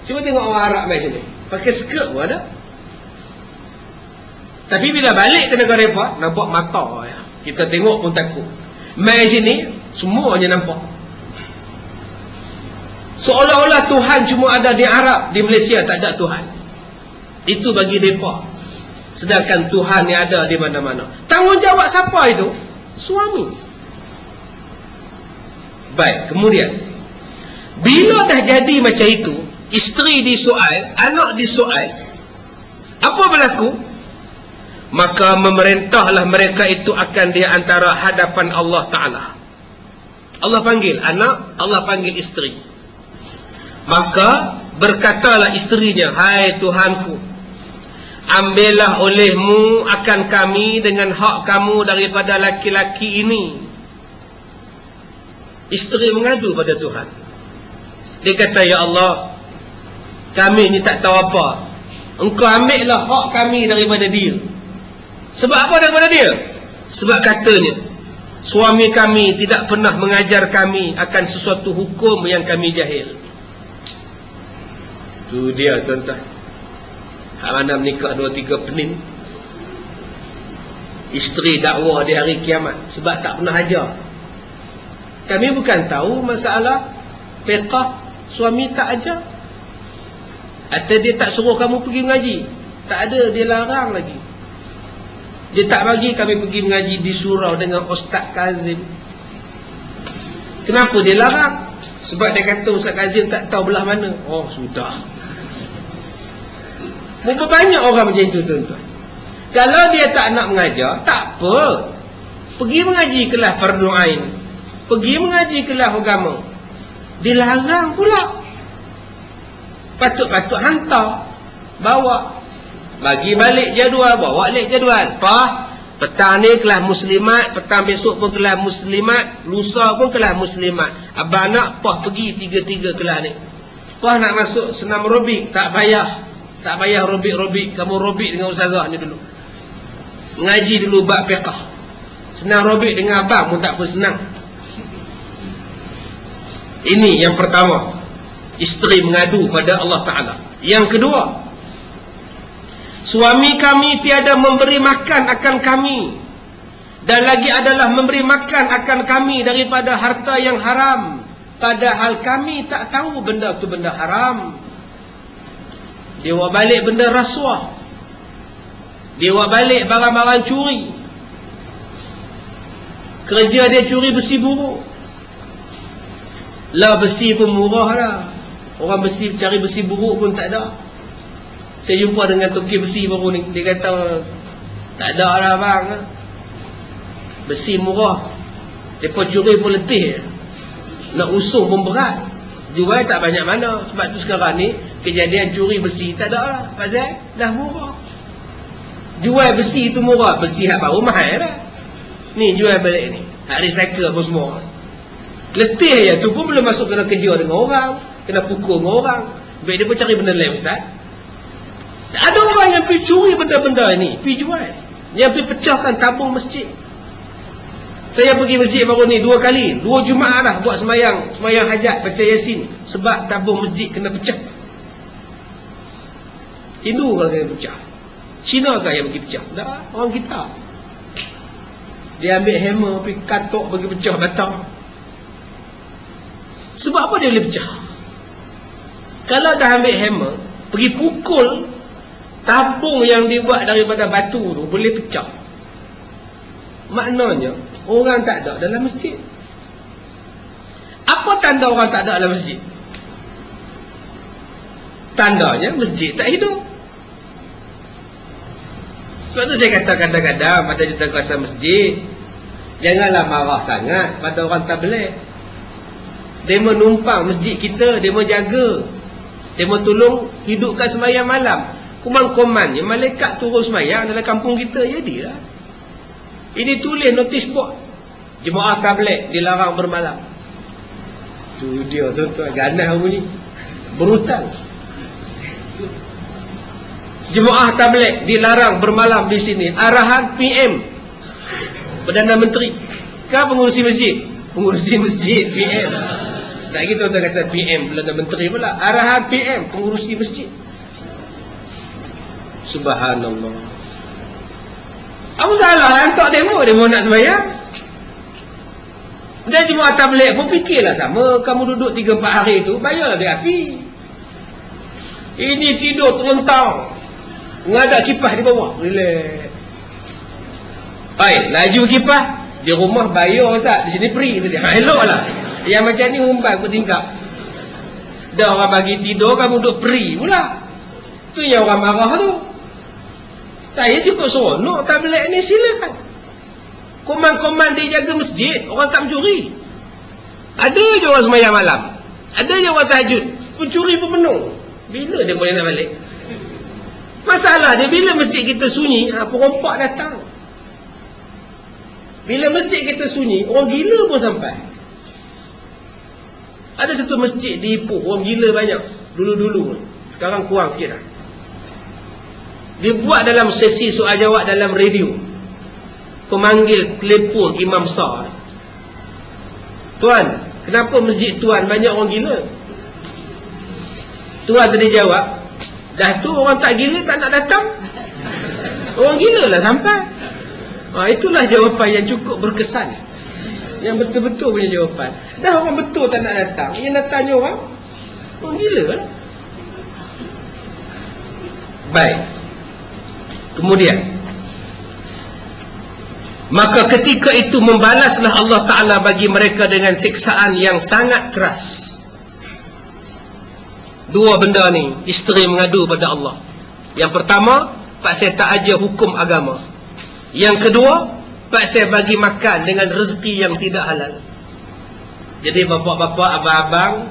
Cuba tengok orang Arab mai sini, pakai skirt pun ada. Tapi bila balik ke negara mereka, nampak mata ya. Kita tengok pun takut. Mai sini, semuanya nampak. Seolah-olah Tuhan cuma ada di Arab, di Malaysia tak ada Tuhan. Itu bagi mereka. Sedangkan Tuhan yang ada di mana-mana. Tanggungjawab siapa itu? Suami. Baik, kemudian bila dah jadi macam itu, isteri disoal, anak disoal, apa berlaku? Maka memerintahlah mereka itu akan di antara hadapan Allah Ta'ala. Allah panggil anak, Allah panggil isteri. Maka berkatalah isterinya, hai Tuhanku, ambillah olehmu akan kami dengan hak kamu daripada laki-laki ini. Isteri mengadu pada Tuhan. Dia kata, ya Allah, kami ni tak tahu apa. Engkau ambillah hak kami daripada dia. Sebab apa daripada dia? Sebab katanya, suami kami tidak pernah mengajar kami akan sesuatu hukum yang kami jahil. Tu dia tuan-tuan. Hak mana menikah 2-3 pening. Isteri dakwa di hari kiamat sebab tak pernah ajar. Kami bukan tahu masalah fiqh, suami tak ajar. Atau dia tak suruh kamu pergi mengaji. Tak ada, dia larang lagi. Dia tak bagi kami pergi mengaji di surau dengan Ustaz Kazim. Kenapa dia larang? Sebab dia kata Ustaz Kazim tak tahu belah mana. Oh, sudah. Berapa banyak orang macam itu tuan-tuan. Kalau dia tak nak mengajar, tak apa. Pergi mengaji kelas fardu ain. Pergi mengaji kelas agama. Dilarang pula. Patut-patut hantar, bawa, bagi balik jadual, bawa balik jadual. Pah, petang ni kelas muslimat, petang besok pun kelas muslimat, lusa pun kelas muslimat. Abang nak pah pergi 3-3 kelas ni. Pah nak masuk senam robik, tak payah. Tak payah robik-robik. Kamu robik dengan ustazah ni dulu. Ngaji dulu bab fiqh. Senang robik dengan abang pun tak apa senang. Ini yang pertama. Isteri mengadu pada Allah Ta'ala. Yang kedua, suami kami tiada memberi makan akan kami, dan lagi adalah memberi makan akan kami daripada harta yang haram, padahal kami tak tahu benda tu benda haram. Dia bawa balik benda rasuah. Dia bawa balik barang-barang curi. Kerja dia curi besi buruk. Lah besi pun murah lah. Orang besi cari besi buruk pun tak ada. Saya jumpa dengan toki besi baru ni. Dia kata, tak ada lah bang. Besi murah. Mereka curi pun letih. Nak usung pun berat. Jual tak banyak mana. Sebab tu sekarang ni kejadian curi besi tak ada lah. Pasal dah murah. Jual besi tu murah. Besi hak baru mahal lah. Ni jual balik ni. Hak recycle pun semua. Letih ya tu pun belum masuk kena kerja dengan orang, kena pukul dengan orang. Baik dia pun cari benda lain ustaz. Ada orang yang pergi curi benda-benda ni, pergi jual. Yang pergi pecahkan tabung masjid. Saya pergi masjid baru ni 2 kali, 2 Jumaat dah buat sembahyang hajat, baca Yasin. Sebab tabung masjid kena pecah. Hindu kan kena pecah, Cina kan yang pergi pecah? Tak, orang kita. Dia ambil hammer, pergi katok, pergi pecah batang. Sebab apa dia boleh pecah? Kalau dah ambil hammer, pergi pukul tabung yang dibuat daripada batu tu, boleh pecah. Maknanya orang tak ada dalam masjid. Apa tanda orang tak ada dalam masjid? Tandanya masjid tak hidup. Sebab tu saya kata kadang-kadang pada jutawan masjid, janganlah marah sangat pada orang tabligh. Dia menumpang masjid kita, dia menjaga, dia tolong hidupkan sembahyang malam. Kuman-kumannya malaikat turun sembahyang dalam kampung kita, jadilah. Ini tulis notis board, jemaah tabligh dilarang bermalam. Tu dia tuan-tuan, ganas bunyi, brutal. Jemaah tabligh dilarang bermalam di sini. Arahan PM, Perdana Menteri. Kan pengurusi masjid? Pengurusi masjid PM. Tak gitu tuan kata PM Perdana Menteri pula. Arahan PM, pengurusi masjid. Subhanallah. Apa salah hantar demo nak sembahyang? Dan jemaah tabligh pun fikirlah sama. Kamu duduk 3-4 hari tu, bayarlah dia api. Ini tidur terlentang, ngadak kipas di bawah, relax. Baik, laju kipas di rumah bayar ustaz, di sini free tadi. Elok lah. Yang macam ni umpan ke tingkap. Dah orang bagi tidur, kamu duduk free pula. Tu yang orang marah tu. Saya juga seronok tabligh ni, silakan. Koman-koman dia jaga masjid, orang tak mencuri. Ada je orang sembahyang malam, ada je orang tahajud, pencuri pun penuh. Bila dia boleh nak balik? Masalah dia bila masjid kita sunyi, perompak datang. Bila masjid kita sunyi, orang gila pun sampai. Ada satu masjid di Ipoh, orang gila banyak dulu-dulu, sekarang kurang sikit dah. Dia buat dalam sesi soal jawab dalam radio, pemanggil telefon imam besar. Tuan, kenapa masjid tuan banyak orang gila? Tuan tadi jawab, dah tu orang tak gila tak nak datang, orang gila lah sampai. Itulah jawapan yang cukup berkesan, yang betul-betul punya jawapan. Dah orang betul tak nak datang, yang datangnya orang gila lah. Baik. Kemudian, maka ketika itu membalaslah Allah Ta'ala bagi mereka dengan siksaan yang sangat keras. Dua benda ni isteri mengadu pada Allah. Yang pertama, pak saya tak ajar hukum agama. Yang kedua, pak saya bagi makan dengan rezeki yang tidak halal. Jadi bapak-bapak, abang-abang,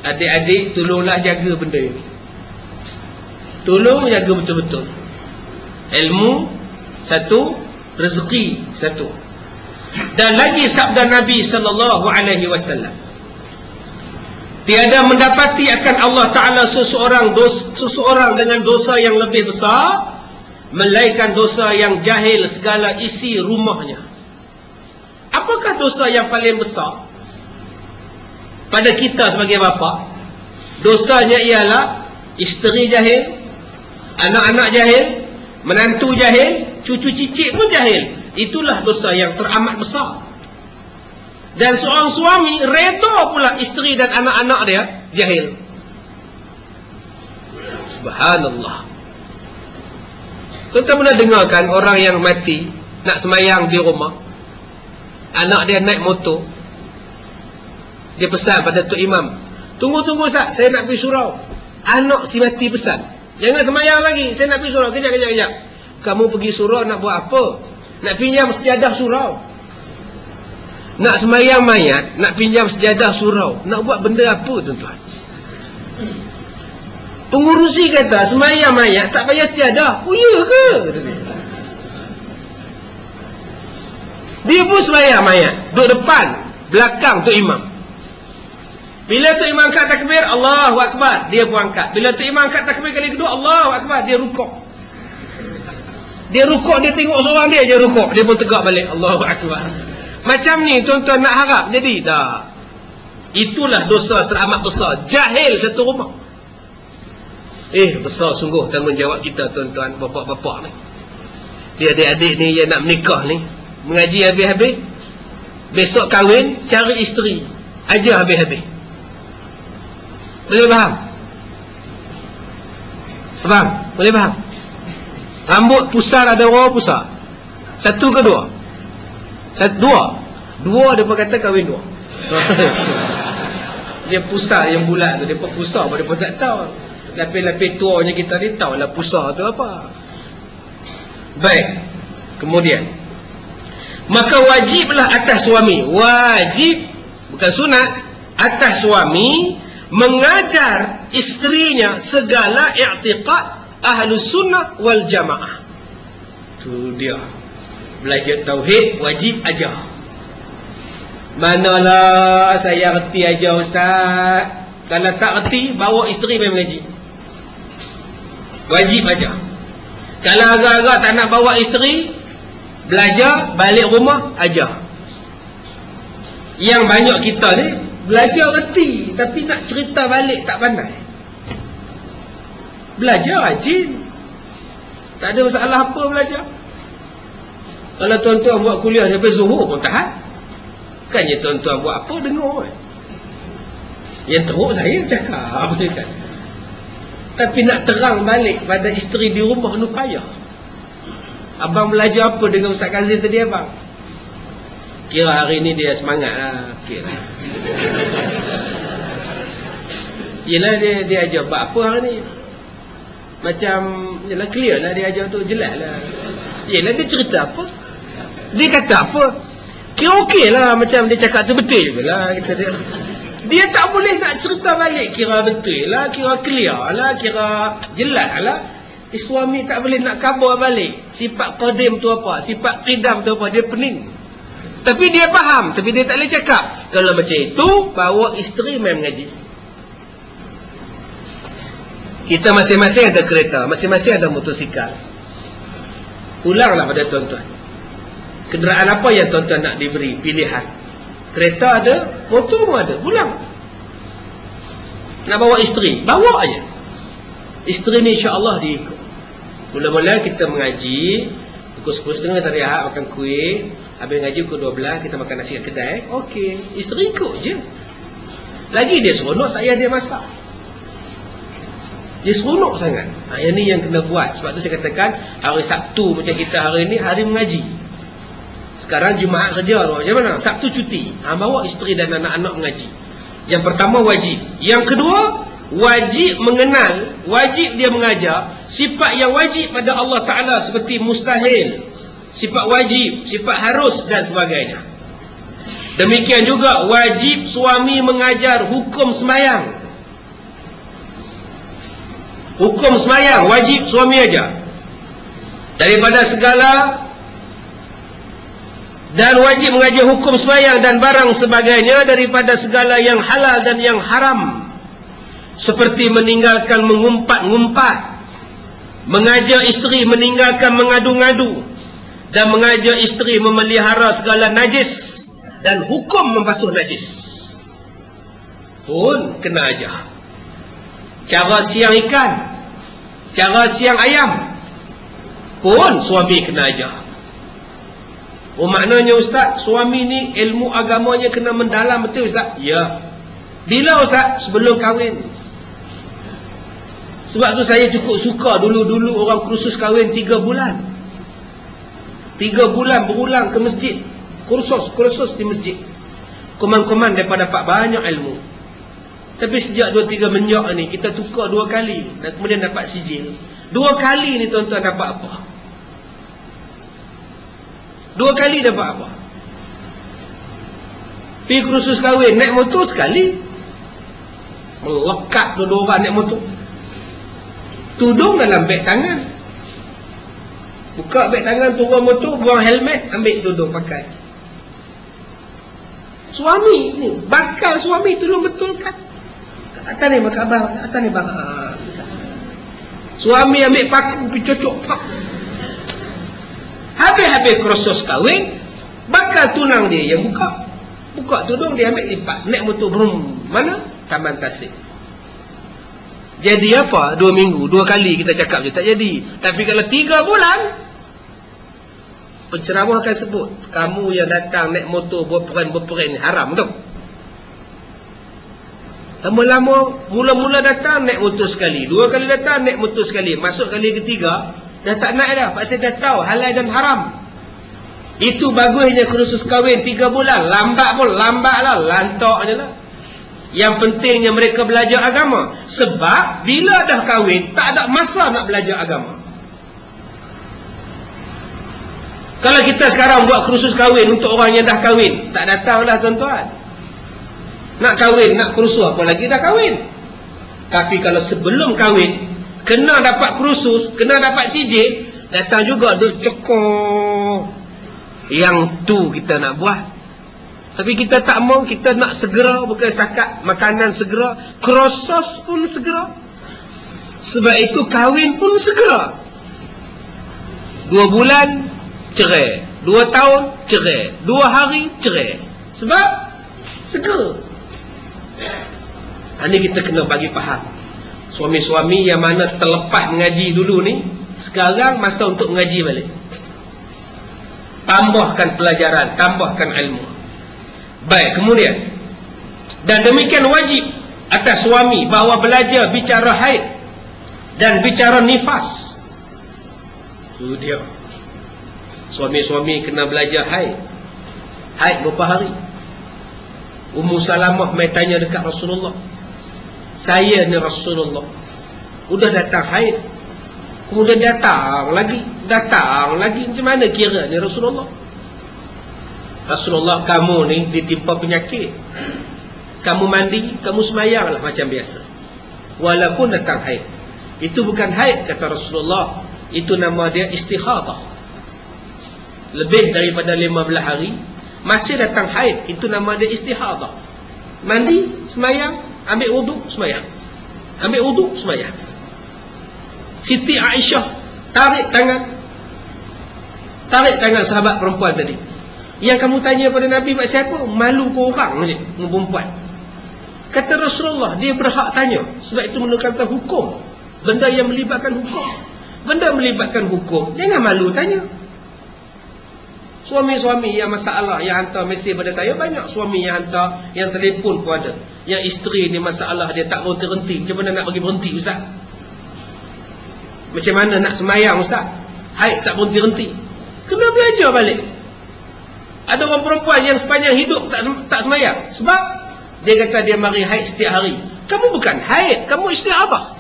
adik-adik, tolonglah jaga benda ini. Tolong jaga betul-betul. Ilmu satu, rezeki satu. Dan lagi sabda Nabi SAW, tiada mendapati akan Allah Ta'ala seseorang dengan dosa yang lebih besar, melainkan dosa yang jahil segala isi rumahnya. Apakah dosa yang paling besar pada kita sebagai bapa? Dosanya ialah isteri jahil, anak-anak jahil, menantu jahil, cucu cicit pun jahil. Itulah dosa yang teramat besar. Dan seorang suami reda pula isteri dan anak-anak dia jahil. Subhanallah. Kita pernah dengarkan orang yang mati nak sembahyang di rumah, anak dia naik motor, dia pesan pada Tok Imam, tunggu Ustaz, saya nak pergi surau. Anak si mati pesan, jangan sembahyang lagi, saya nak pergi surau. Kejap. Kamu pergi surau nak buat apa? Nak pinjam sejadah surau? Nak sembahyang mayat, nak pinjam sejadah surau, nak buat benda apa tuan-tuan? Pengurusi kata sembahyang mayat tak payah sejadah. Oh ya ke? Kata dia. Dia pun sembahyang mayat, duduk depan, belakang Tok Imam. Bila Tok Imam angkat takbir, Allahu Akbar, dia pun angkat. Bila Tok Imam angkat takbir kali kedua, Allahu Akbar, dia rukuk. Dia rukuk, dia tengok seorang dia je rukuk, dia pun tegak balik, Allahu Akbar. Macam ni tuan-tuan nak harap jadi dah. Itulah dosa teramat besar. Jahil satu rumah. Besar sungguh tanggungjawab kita tuan-tuan, bapak-bapak ni. Dia adik-adik ni yang nak menikah ni, mengaji habis-habis, besok kahwin, cari isteri, ajar habis-habis. Boleh faham? Faham? Boleh faham? Rambut pusar ada berapa pusar? Satu ke dua? Dua dia pun kata kahwin dua. Dia pusar yang bulat tu, dia pun pusar pun dia pun tak tahu. Lapis-lapis tuanya kita ni tahulah pusar tu apa. Baik. Kemudian, maka wajiblah atas suami, wajib bukan sunat, atas suami mengajar isterinya segala i'tiqad ahlus sunnah wal jamaah. Tu dia. Belajar tauhid wajib ajar. Manalah saya reti ajar ustaz. Kalau tak reti, bawa isteri pergi mengaji. Wajib ajar. Kalau agak-agak tak nak bawa isteri, belajar, balik rumah, ajar. Yang banyak kita ni belajar reti, tapi nak cerita balik tak pandai. Belajar rajin, tak ada masalah apa belajar. Kalau tuan-tuan buat kuliah sampai zuhur pun tahan. Bukannya tuan-tuan buat apa, dengar. Yang teruk saya cakap kan. Tapi nak terang balik pada isteri di rumah ni payah. Abang belajar apa dengan Ustaz Kazim tadi abang? Kira hari ni dia semangat lah. Kira. Yelah dia ajar buat apa hari ni. Macam, yelah clear lah dia ajar tu, jelas lah. Yelah dia cerita apa, dia kata apa, kira okey lah. Macam dia cakap tu betul juga lah, kata dia. Dia tak boleh nak cerita balik, kira betul lah, kira clear lah, kira jelas lah. Suami tak boleh nak khabar balik sifat qadim tu apa, sifat qidam tu apa, dia pening. Tapi dia faham, tapi dia tak boleh cakap. Kalau macam itu, bawa isteri main mengaji. Kita masing-masing ada kereta, masing-masing ada motosikal. Ulanglah pada tuan-tuan, kenderaan apa yang tuan-tuan nak diberi pilihan. Kereta ada, motor pun ada, ulang. Nak bawa isteri, bawa aja. Isteri ni insya-Allah dia ikut. Mula-mula kita mengaji pukul 10.30 kita rehat, makan kuih. Habis ngaji pukul 12 kita makan nasi kat kedai. Okey, isteri ikut je. Lagi dia seronok, tak payah dia masak. Dia seronok sangat. Yang ni yang kena buat. Sebab tu saya katakan hari Sabtu macam kita hari ni, hari mengaji. Sekarang Jumaat kerja tu, macam mana? Sabtu cuti. Bawa isteri dan anak-anak mengaji. Yang pertama wajib. Yang kedua, wajib mengenal, wajib dia mengajar sifat yang wajib pada Allah Ta'ala, seperti mustahil, sifat wajib, sifat harus dan sebagainya. Demikian juga wajib suami mengajar hukum sembahyang. Hukum sembahyang wajib suami ajar, daripada segala, dan wajib mengajar hukum sembahyang dan barang sebagainya daripada segala yang halal dan yang haram, seperti meninggalkan mengumpat-ngumpat, mengajar isteri meninggalkan mengadu-ngadu, dan mengajar isteri memelihara segala najis, dan hukum membasuh najis pun kena ajar. Cara siang ikan, cara siang ayam pun suami kena ajar. Maknanya ustaz, suami ni ilmu agamanya kena mendalam betul ustaz? Ya. Bila ustaz? Sebelum kahwin. Sebab tu saya cukup suka dulu-dulu orang kursus kahwin 3 bulan. 3 bulan berulang ke masjid. Kursus di masjid. Koman-koman mereka dapat banyak ilmu. Tapi sejak 2-3 menyak ni, kita tukar 2 kali dan kemudian dapat sijil. 2 kali ni tuan-tuan dapat apa? 2 kali dapat apa? Pergi kursus kahwin, naik motor sekali, melekat 2 orang naik motor. Tudung dalam beg tangan, buka beg tangan, turun motor, buang helmet, ambil tudung pakai. Suami ni, bakal suami tolong betulkan. Atas ni makan abang, atas ni bang. Suami ambil paku pergi cocok. Habis-habis kursus kahwin, Bakal tunang dia yang buka tudung, dia ambil lipat, naik motor brum, mana? Taman Tasik. Jadi apa? 2 minggu, 2 kali kita cakap je tak jadi. Tapi kalau 3 bulan, penceramah akan sebut, kamu yang datang naik motor berperan haram tu. Lama-lama, mula-mula datang naik motor sekali, 2 kali datang naik motor sekali, masuk kali ketiga dah tak naik dah, pasal dah tahu halal dan haram. Itu bagusnya kursus kahwin 3 bulan. Lambat lah, lantak je lah. Yang pentingnya mereka belajar agama. Sebab bila dah kahwin, tak ada masa nak belajar agama. Kalau kita sekarang buat kursus kahwin untuk orang yang dah kahwin, tak datang lah tuan-tuan. Nak kahwin, nak kursus, apa lagi dah kahwin. Tapi kalau sebelum kahwin, kena dapat kursus, kena dapat sijil, datang juga duk cekor. Yang tu kita nak buat. Tapi kita tak mau, kita nak segera, bukan setakat makanan segera, kursus pun segera. Sebab itu kahwin pun segera. 2 bulan cerai, 2 tahun cerai, 2 hari cerai. Sebab segera. Ini kita kena bagi faham. Suami-suami yang mana terlepas mengaji dulu ni, sekarang masa untuk mengaji balik. Tambahkan pelajaran, tambahkan ilmu. Baik, kemudian, dan demikian wajib atas suami bahawa belajar bicara haid dan bicara nifas. Itu dia. Suami-suami kena belajar haid. Haid berapa hari? Ummu Salamah mai tanya dekat Rasulullah, saya ni Rasulullah, udah datang haid, kemudian datang lagi, macam mana kira ni Rasulullah? Rasulullah, kamu ni ditimpa penyakit, kamu mandi, kamu semayanglah macam biasa, walaupun datang haid. Itu bukan haid, kata Rasulullah, itu nama dia istihadah. Lebih daripada 15 hari masih datang haid, itu nama dia istihadah. Mandi, semayang, ambil wuduk, semayang, ambil wuduk, semayang. Siti Aisyah tarik tangan sahabat perempuan tadi. Yang kamu tanya pada Nabi buat siapa? Malu ke orang je, perempuan. Kata Rasulullah, dia berhak tanya. Sebab itu menurut hukum, benda yang melibatkan hukum. Benda melibatkan hukum, jangan malu tanya. Suami-suami yang masalah, yang hantar mesej pada saya, banyak suami yang hantar, yang telefon pun ada. Yang isteri ni masalah, dia tak berhenti-henti. Macam mana nak bagi berhenti, Ustaz? Macam mana nak semayang, Ustaz? Haid tak berhenti-henti. Kena belajar balik. Ada orang perempuan yang sepanjang hidup tak semayang. Sebab dia kata dia mari haid setiap hari. Kamu bukan haid, kamu istihadah.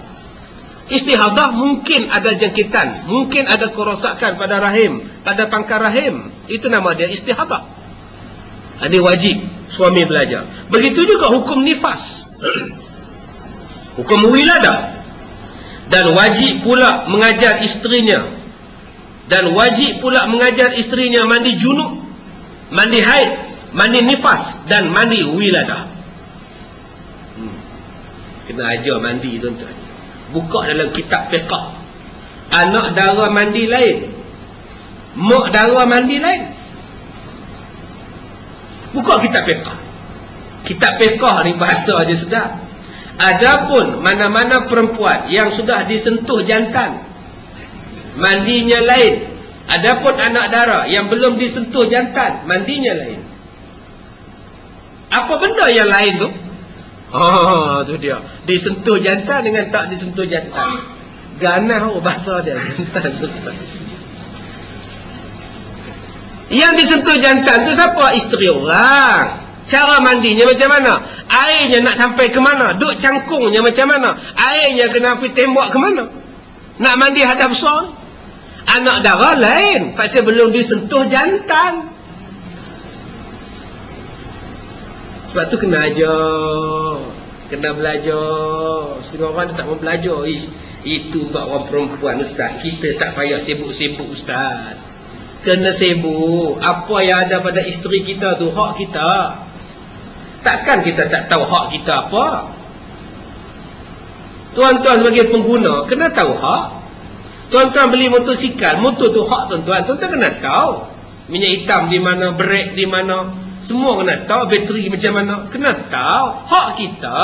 Istihadah mungkin ada jangkitan, mungkin ada kerosakan pada rahim, pada pangkal rahim. Itu nama dia istihadah. Ini wajib suami belajar. Begitu juga hukum nifas, hukum wiladah. Dan wajib pula mengajar isterinya, dan wajib pula mengajar isterinya mandi junub, mandi haid, mandi nifas, dan mandi wiladah. Kena ajar mandi, tuan-tuan. Buka dalam kitab fiqh. Anak dara mandi lain, mak dara mandi lain. Buka kitab fiqh. Kitab fiqh ni bahasa dia sedap. Adapun mana-mana perempuan yang sudah disentuh jantan, mandinya lain. Adapun anak dara yang belum disentuh jantan, mandinya lain. Apa benda yang lain tu? Tu dia. Disentuh jantan dengan tak disentuh jantan. Ganah bahasa dia, jantan. Yang disentuh jantan tu siapa? Isteri orang. Cara mandinya macam mana? Airnya nak sampai ke mana? Duk cangkungnya macam mana? Airnya kena pergi tembak ke mana? Nak mandi hadap besar? Anak dara lain, pasal belum disentuh jantan. Sebab tu kena ajar, kena belajar. Setengah orang tak mau belajar. Itu buat orang perempuan, Ustaz. Kita tak payah sibuk-sibuk, Ustaz. Kena sibuk. Apa yang ada pada isteri kita tu hak kita. Takkan kita tak tahu hak kita apa? Tuan-tuan sebagai pengguna kena tahu hak. Tuan-tuan beli motosikal, motor tu hak tuan-tuan, tuan-tuan kena tahu. minyak hitam di mana, brek di mana, semua kena tahu, bateri macam mana, kena tahu. Hak kita,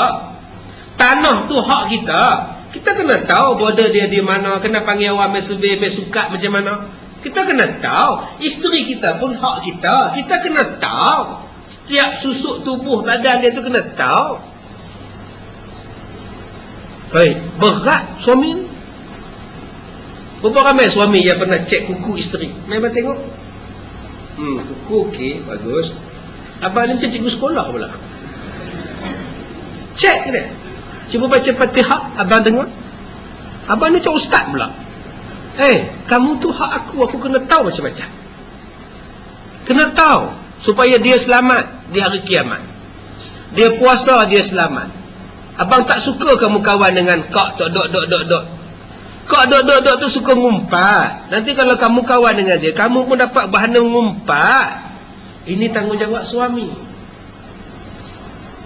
tanah tu hak kita. Kita kena tahu border dia di mana, kena panggil orang mesubeh, besukat macam mana. Kita kena tahu. Isteri kita pun hak kita. Kita kena tahu. Setiap susuk tubuh badan dia tu kena tahu. Baik, berat suami ni. Berapa ramai suami yang pernah cek kuku isteri? Memang tengok. Kuku okey, bagus. Abang ni macam cikgu sekolah pula. Cek ke dia? Cuba baca Fatihah, abang dengar. Abang ni macam ustaz pula. Kamu tu hak aku kena tahu macam-macam. Kena tahu supaya dia selamat di hari kiamat. Dia puasa, dia selamat. Abang tak suka kamu kawan dengan kak dot. Kak dot tu suka ngumpat. Nanti kalau kamu kawan dengan dia, kamu pun dapat bahan ngumpat. Ini tanggungjawab suami.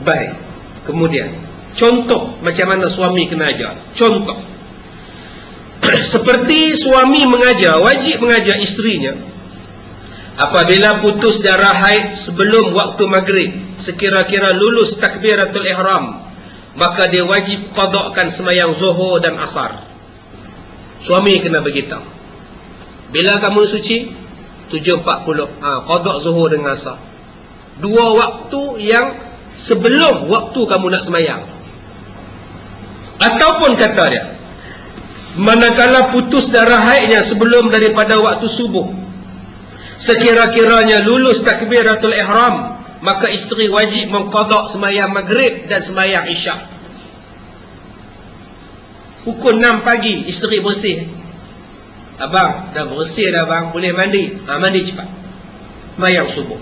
Baik. Kemudian contoh macam mana suami kena ajar. Contoh, seperti suami mengajar, wajib mengajar isterinya. Apabila putus darah haid sebelum waktu maghrib, sekira-kira lulus takbiratul ihram, maka dia wajib qadakkan semayang zuhur dan asar. Suami kena beritahu, bila kamu suci 7.40, qadak zuhur dengan asar. Dua waktu yang sebelum waktu kamu nak semayang. Ataupun kata dia, manakala putus darah haidnya sebelum daripada waktu subuh, sekira-kiranya lulus takbiratul ihram, maka isteri wajib mengqadak semayang maghrib dan semayang isyak. Pukul 6 pagi isteri bersih. Abang dah bersih dah bang, boleh mandi. Mandi cepat, semayang subuh.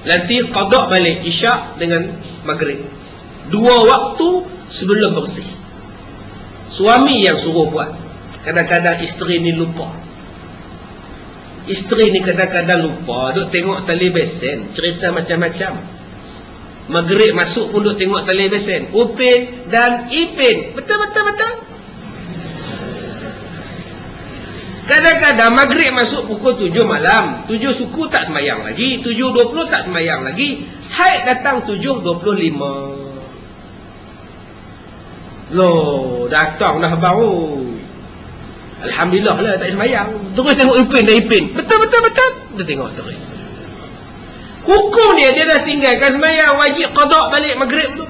Nanti qadak balik isyak dengan maghrib. Dua waktu sebelum bersih. Suami yang suruh buat. Kadang-kadang isteri ni lupa. Isteri ni kadang-kadang lupa, duk tengok tali besen, cerita macam-macam. Maghrib masuk pun duk tengok tali besen, Upin dan Ipin. Betul. Kadang-kadang maghrib masuk pukul 7 malam, 7 suku tak semayang lagi, 7.20 tak semayang lagi. Haid datang 7.25. Loh, datang dah baru. Alhamdulillah lah tak semayang. Terus tengok Ipin dan Ipin. Betul. Dia tengok terus. Hukum dia dah tinggalkan semayang, wajib qadak balik maghrib tu.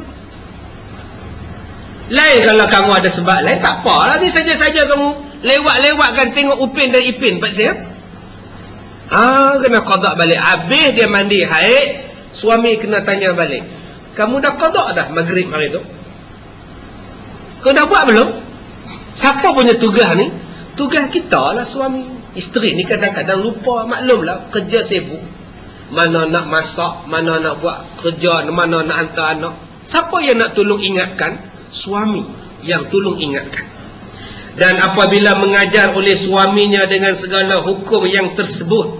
Lain kalau kamu ada sebab lain, tak apalah, ni saja-saja kamu lewat-lewatkan tengok Upin dan Ipin. Pak siap? Kena qadak balik. Habis dia mandi haid, suami kena tanya balik, kamu dah qadak dah maghrib hari tu? Kau dah buat belum? Siapa punya tugas ni? Tugas kita lah suami. Isteri ni kadang-kadang lupa. Maklumlah, kerja sibuk. Mana nak masak, mana nak buat kerja, mana nak hantar anak. Siapa yang nak tolong ingatkan? Suami yang tolong ingatkan. Dan apabila mengajar oleh suaminya dengan segala hukum yang tersebut,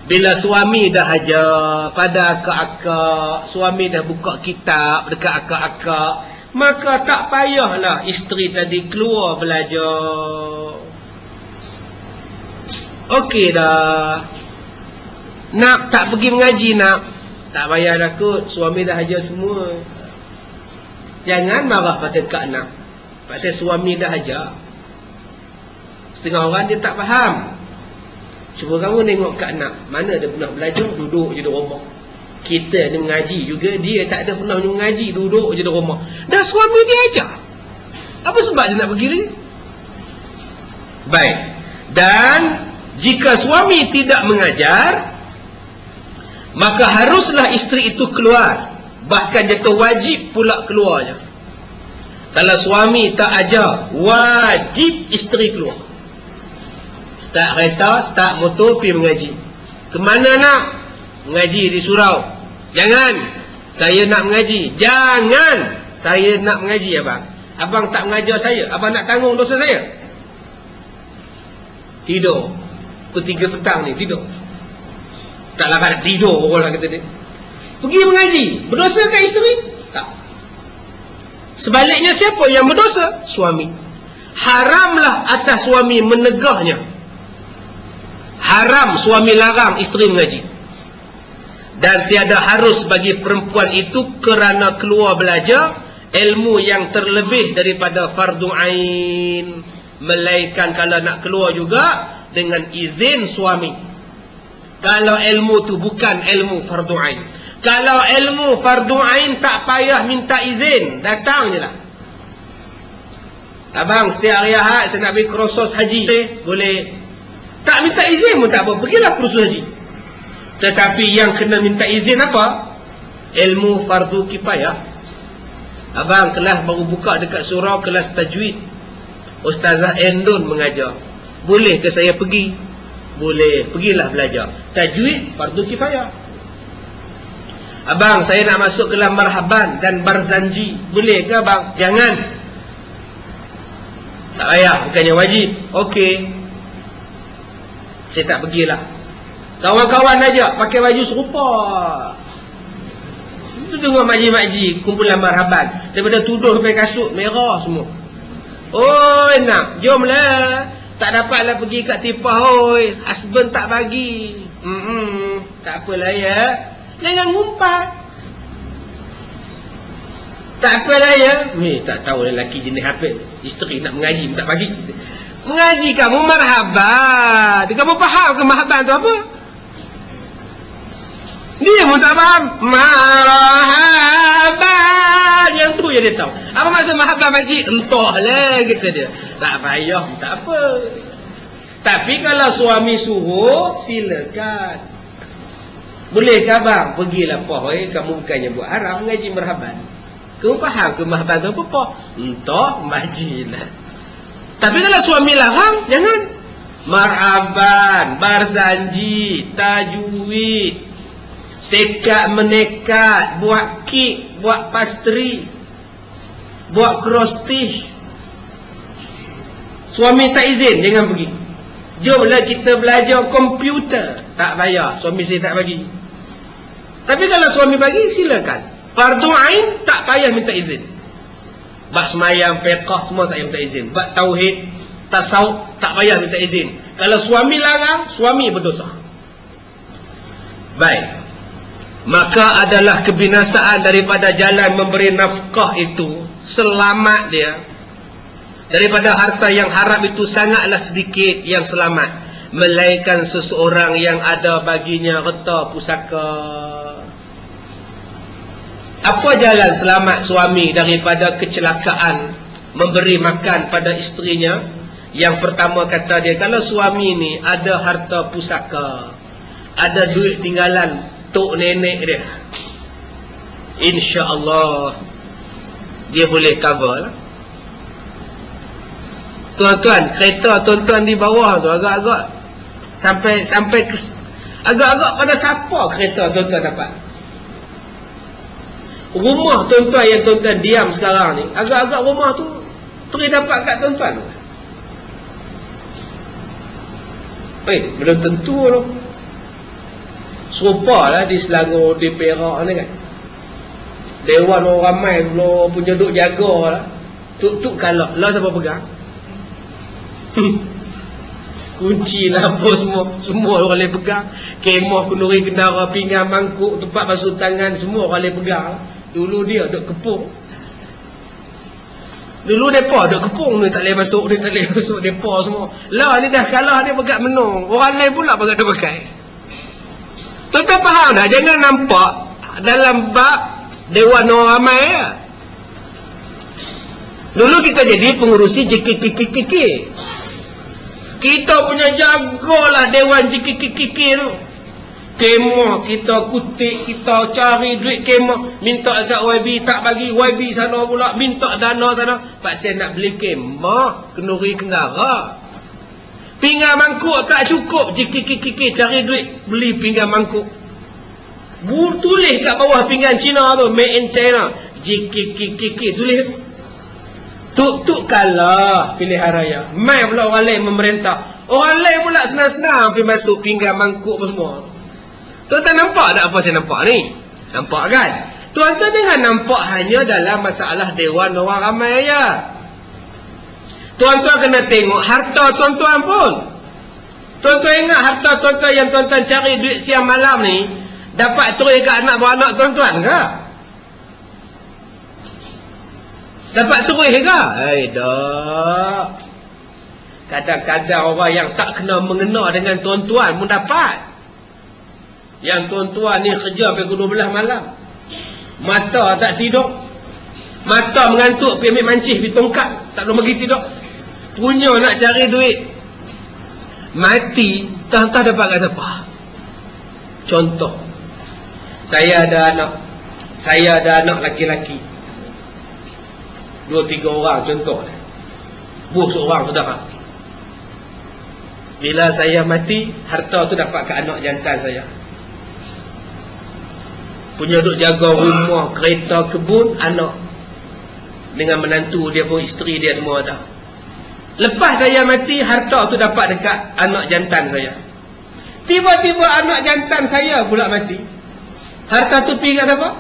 bila suami dah ajar pada akak-akak, suami dah buka kitab dekat akak-akak, maka tak payahlah isteri tadi keluar belajar. Okey dah. Nak tak pergi mengaji nak? Tak payah dah kot, suami dah ajar semua. Jangan marah pada kak nak. Pasal suami dah ajar. Setengah orang dia tak faham. Cuba kamu tengok kak nak, mana dia pernah belajar, duduk je di rumah. Kita ni mengaji juga, dia tak ada pernah mengaji, duduk je di rumah. Dah suami dia ajar. Apa sebab dia nak pergi lagi? Baik. Dan jika suami tidak mengajar, maka haruslah isteri itu keluar. Bahkan jatuh wajib pula keluarnya. Kalau suami tak ajar, wajib isteri keluar. Start kereta, start motor, pergi mengaji. Kemana nak? Mengaji di surau. Jangan, saya nak mengaji. Jangan, saya nak mengaji abang. Abang tak mengajar saya, abang nak tanggung dosa saya. Tidur. Pukul 3 petang ni tidur. Taklah nak tidur orang kata dia. Pergi mengaji, berdosa ke isteri? Tak. Sebaliknya siapa yang berdosa? Suami. Haramlah atas suami menegahnya. haram suami larang isteri mengaji. Dan tiada harus bagi perempuan itu kerana keluar belajar ilmu yang terlebih daripada fardu ain, melainkan kalau nak keluar juga dengan izin suami. Kalau ilmu tu bukan ilmu fardu ain. Kalau ilmu fardu ain tak payah minta izin, datang je lah. Abang setiap hari Ahad saya nak pergi kursus haji, boleh. Tak minta izin pun tak apa, pergilah kursus haji. Tetapi yang kena minta izin apa? Ilmu fardu kifayah. Abang kelas baru buka dekat surau, kelas tajwid, Ustazah Endon mengajar. Boleh ke saya pergi? Boleh, pergilah belajar. Tajwid fardu kifayah. Abang saya nak masuk kelas marhaban dan barzanji, boleh ke abang? Jangan. Tak payah, bukannya wajib. Okey, saya tak pergilah. Kawan-kawan ajak pakai baju serupa, itu tengok makcik-makcik kumpulan marhaban, daripada tuduh sampai kasut merah semua. Oh nak, jomlah. Tak dapatlah pergi kat tipah, oi, husband tak bagi. Tak apalah ya, jangan ngumpat. Tak apalah ya. Tak tahu lelaki jenis apa, isteri nak mengaji tak bagi. Mengaji kamu marhaban, kamu faham ke marhaban tu apa? Dia pun tak faham. Marhaban, yang tu je dia tahu. Apa maksud marhaban makcik? Entahlah, kata dia. Tak payah, tak apa. Tapi kalau suami suruh, silakan. Boleh ke abang? Pergilah pohoi, kamu bukannya buat haram mengaji marhaban. Kamu faham ke marhaban tu apa? Entah, makcik lah. Tapi kalau suami larang, jangan. Marhaban, barzanji, tajwid, tekad menekat, buat kek, buat pastry, buat cross-stitch. Suami tak izin, jangan pergi. Jomlah kita belajar komputer. Tak bayar, suami saya tak bagi. Tapi kalau suami bagi, silakan. Fardu ain tak payah minta izin. Bab semayang, fiqah, semua tak payah minta izin. Bab tauhid, tasawuf, tak payah minta izin. Kalau suami larang, suami berdosa. Baik. Maka adalah kebinasaan daripada jalan memberi nafkah itu, selamat dia. Daripada harta yang haram itu sangatlah sedikit yang selamat, melainkan seseorang yang ada baginya harta pusaka. Apa jalan selamat suami daripada kecelakaan memberi makan pada isterinya? Yang pertama kata dia, kalau suami ni ada harta pusaka, ada duit tinggalan tok nenek dia, insya-Allah dia boleh cover lah. Tuan-tuan, kereta tuan-tuan di bawah tu agak-agak sampai ke agak-agak pada siapa kereta tuan-tuan dapat? Rumah tuan-tuan yang tuan-tuan diam sekarang ni, agak-agak rumah tu dapat kat tuan-tuan. Belum tentu tu. Serupalah di Selangor, di Perak ni kan, dewan orang ramai belum punya duk jaga lah. Tuk kalah lah, siapa pegang? Kunci lah apa semua orang boleh pegang. Kemah, kenduri, kendara, pinggan, mangkuk, tempat basuh tangan, semua orang boleh pegang. Dulu dia duk kepung. Dulu mereka duk kepung ni, tak boleh masuk ni, tak boleh masuk mereka semua. Lah ni dah kalah, dia pegang menung. Orang lain pula pegang dia pakai. Tuan-tuan faham tak? Jangan nampak dalam bab dewan orang ramai ya. Dulu kita jadi pengurusi JKKKK. Kita punya jagalah dewan JKKKK tu. Kemah kita kutik, kita cari duit kemah, minta kat YB tak bagi, YB sana pula minta dana sana. Pak saya nak beli kemah, kenduri kendara. Pinggan mangkuk tak cukup, JKKK cari duit beli pinggan mangkuk. Tulis kat bawah pinggan Cina tu, made in China, JKKK tulis tu. Tuk kalah pilihan raya. Mai pula orang lain memerintah. Orang lain pula senang-senang pergi masuk pinggan mangkuk semua. Tuan-tuan nampak tak apa saya nampak ni? Nampak kan? Tuan-tuan jangan nampak hanya dalam masalah dewan orang ramai ya. Tuan-tuan kena tengok harta tuan-tuan pun. Tuan-tuan ingat harta tuan-tuan yang tuan-tuan cari duit siang malam ni dapat terus kat anak beranak tuan-tuan ke? Dapat terus ke? Tak. Kadang-kadang orang yang tak kena mengena dengan tuan-tuan pun dapat. Yang tuan-tuan ni kerja sampai 12 malam. Mata tak tidur. Mata mengantuk pergi ambil mancih, pergi tongkat, tak boleh pergi tidur. Punya nak cari duit. Mati, tak dapat kat siapa. Contoh, saya ada anak laki-laki 2-3 orang contoh. Buh seorang saudara. Bila saya mati, harta tu dapat ke anak jantan saya. Punya duk jaga rumah, kereta, kebun, anak. Dengan menantu dia pun, isteri dia semua ada. Lepas saya mati, harta tu dapat dekat anak jantan saya. Tiba-tiba anak jantan saya pula mati. Harta tu pergi kat siapa?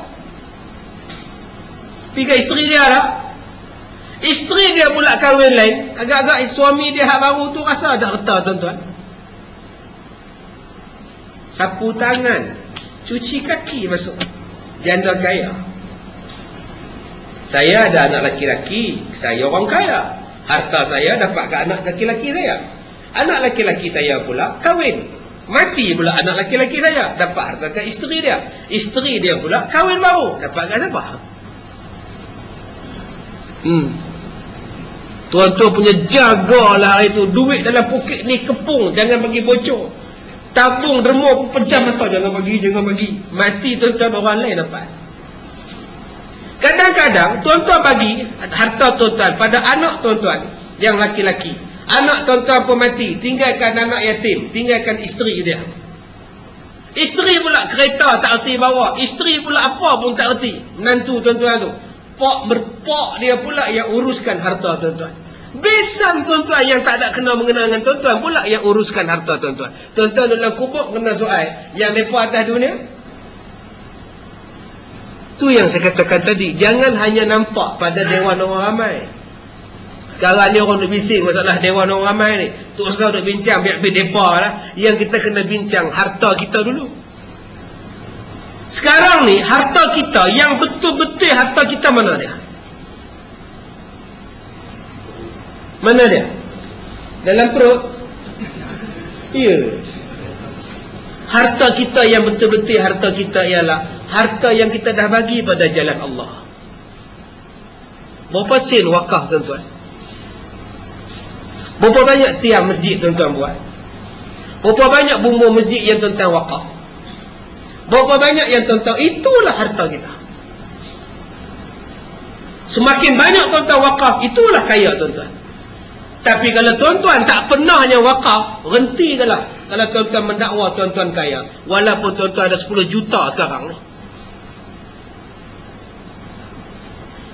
Pergi kat isteri dia tak? Isteri dia pula kahwin lain. Agak-agak suami dia hak baru tu rasa ada harta tuan-tuan. Sapu tangan, cuci kaki masuk. Janda kaya. Saya ada anak laki-laki, saya orang kaya. Harta saya dapat ke anak laki-laki saya. Anak laki-laki saya pula kahwin. Mati pula anak laki-laki saya, dapat harta ke isteri dia. Isteri dia pula kahwin baru, dapat ke siapa? Tuan-tuan punya jagalah hari tu. Duit dalam poket ni kepung, jangan bagi bocor. Tabung derma pun pejam mata, jangan bagi. Mati tuan-tuan orang lain dapat. Kadang-kadang tuan-tuan bagi harta tuan-tuan pada anak tuan-tuan yang laki-laki. Anak tuan-tuan pun mati, tinggalkan anak yatim, tinggalkan isteri dia. Isteri pula kereta tak erti bawa, isteri pula apa pun tak erti. Menantu tuan-tuan tu, merpak dia pula yang uruskan harta tuan-tuan. Besan tuan-tuan yang tak ada kena mengena dengan tuan-tuan pula yang uruskan harta tuan-tuan. Tuan-tuan dalam kubur kena soal, yang mereka atas dunia. Tu yang saya katakan tadi, jangan hanya nampak pada dewan orang ramai. Sekarang ni orang duk bising masalah dewan orang ramai ni. Tu usah duk bincang biar depa lah. Yang kita kena bincang harta kita dulu. Sekarang ni harta kita yang betul-betul harta kita mana dia? Mana dia? Dalam perut? Ya. Harta kita yang betul-betul harta kita ialah harta yang kita dah bagi pada jalan Allah. Berapa sen wakaf tuan-tuan? Berapa banyak tiang masjid tuan-tuan buat? Berapa banyak bumbung masjid yang tuan-tuan wakaf? Berapa banyak yang tuan-tuan? Itulah harta kita. Semakin banyak tuan-tuan wakaf, itulah kaya tuan-tuan. Tapi kalau tuan-tuan tak pernahnya wakaf, rentikanlah. Kalau tuan-tuan mendakwa tuan-tuan kaya, walaupun tuan-tuan ada 10 juta sekarang ni.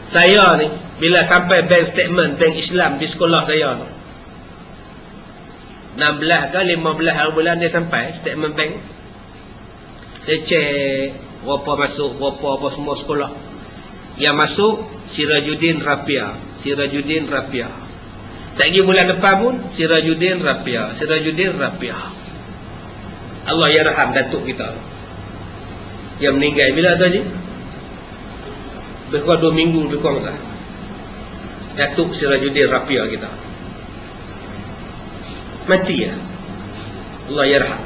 Saya ni, bila sampai bank statement bank Islam di sekolah saya tu, 16 ke 15 hari bulan dia sampai statement bank. Saya cek berapa masuk, berapa apa semua sekolah. Yang masuk Sirajuddin Rapiah, Sirajuddin Rapiah. Sekali bulan depan pun Sirajuddin Rapiah, Sirajuddin Rapiah. Allah yarham datuk kita yang meninggal bila tadi? Berkurang 2 minggu lebih kurang dah. Datuk Sirajuddin Rapiah kita mati ya. Allah yarham.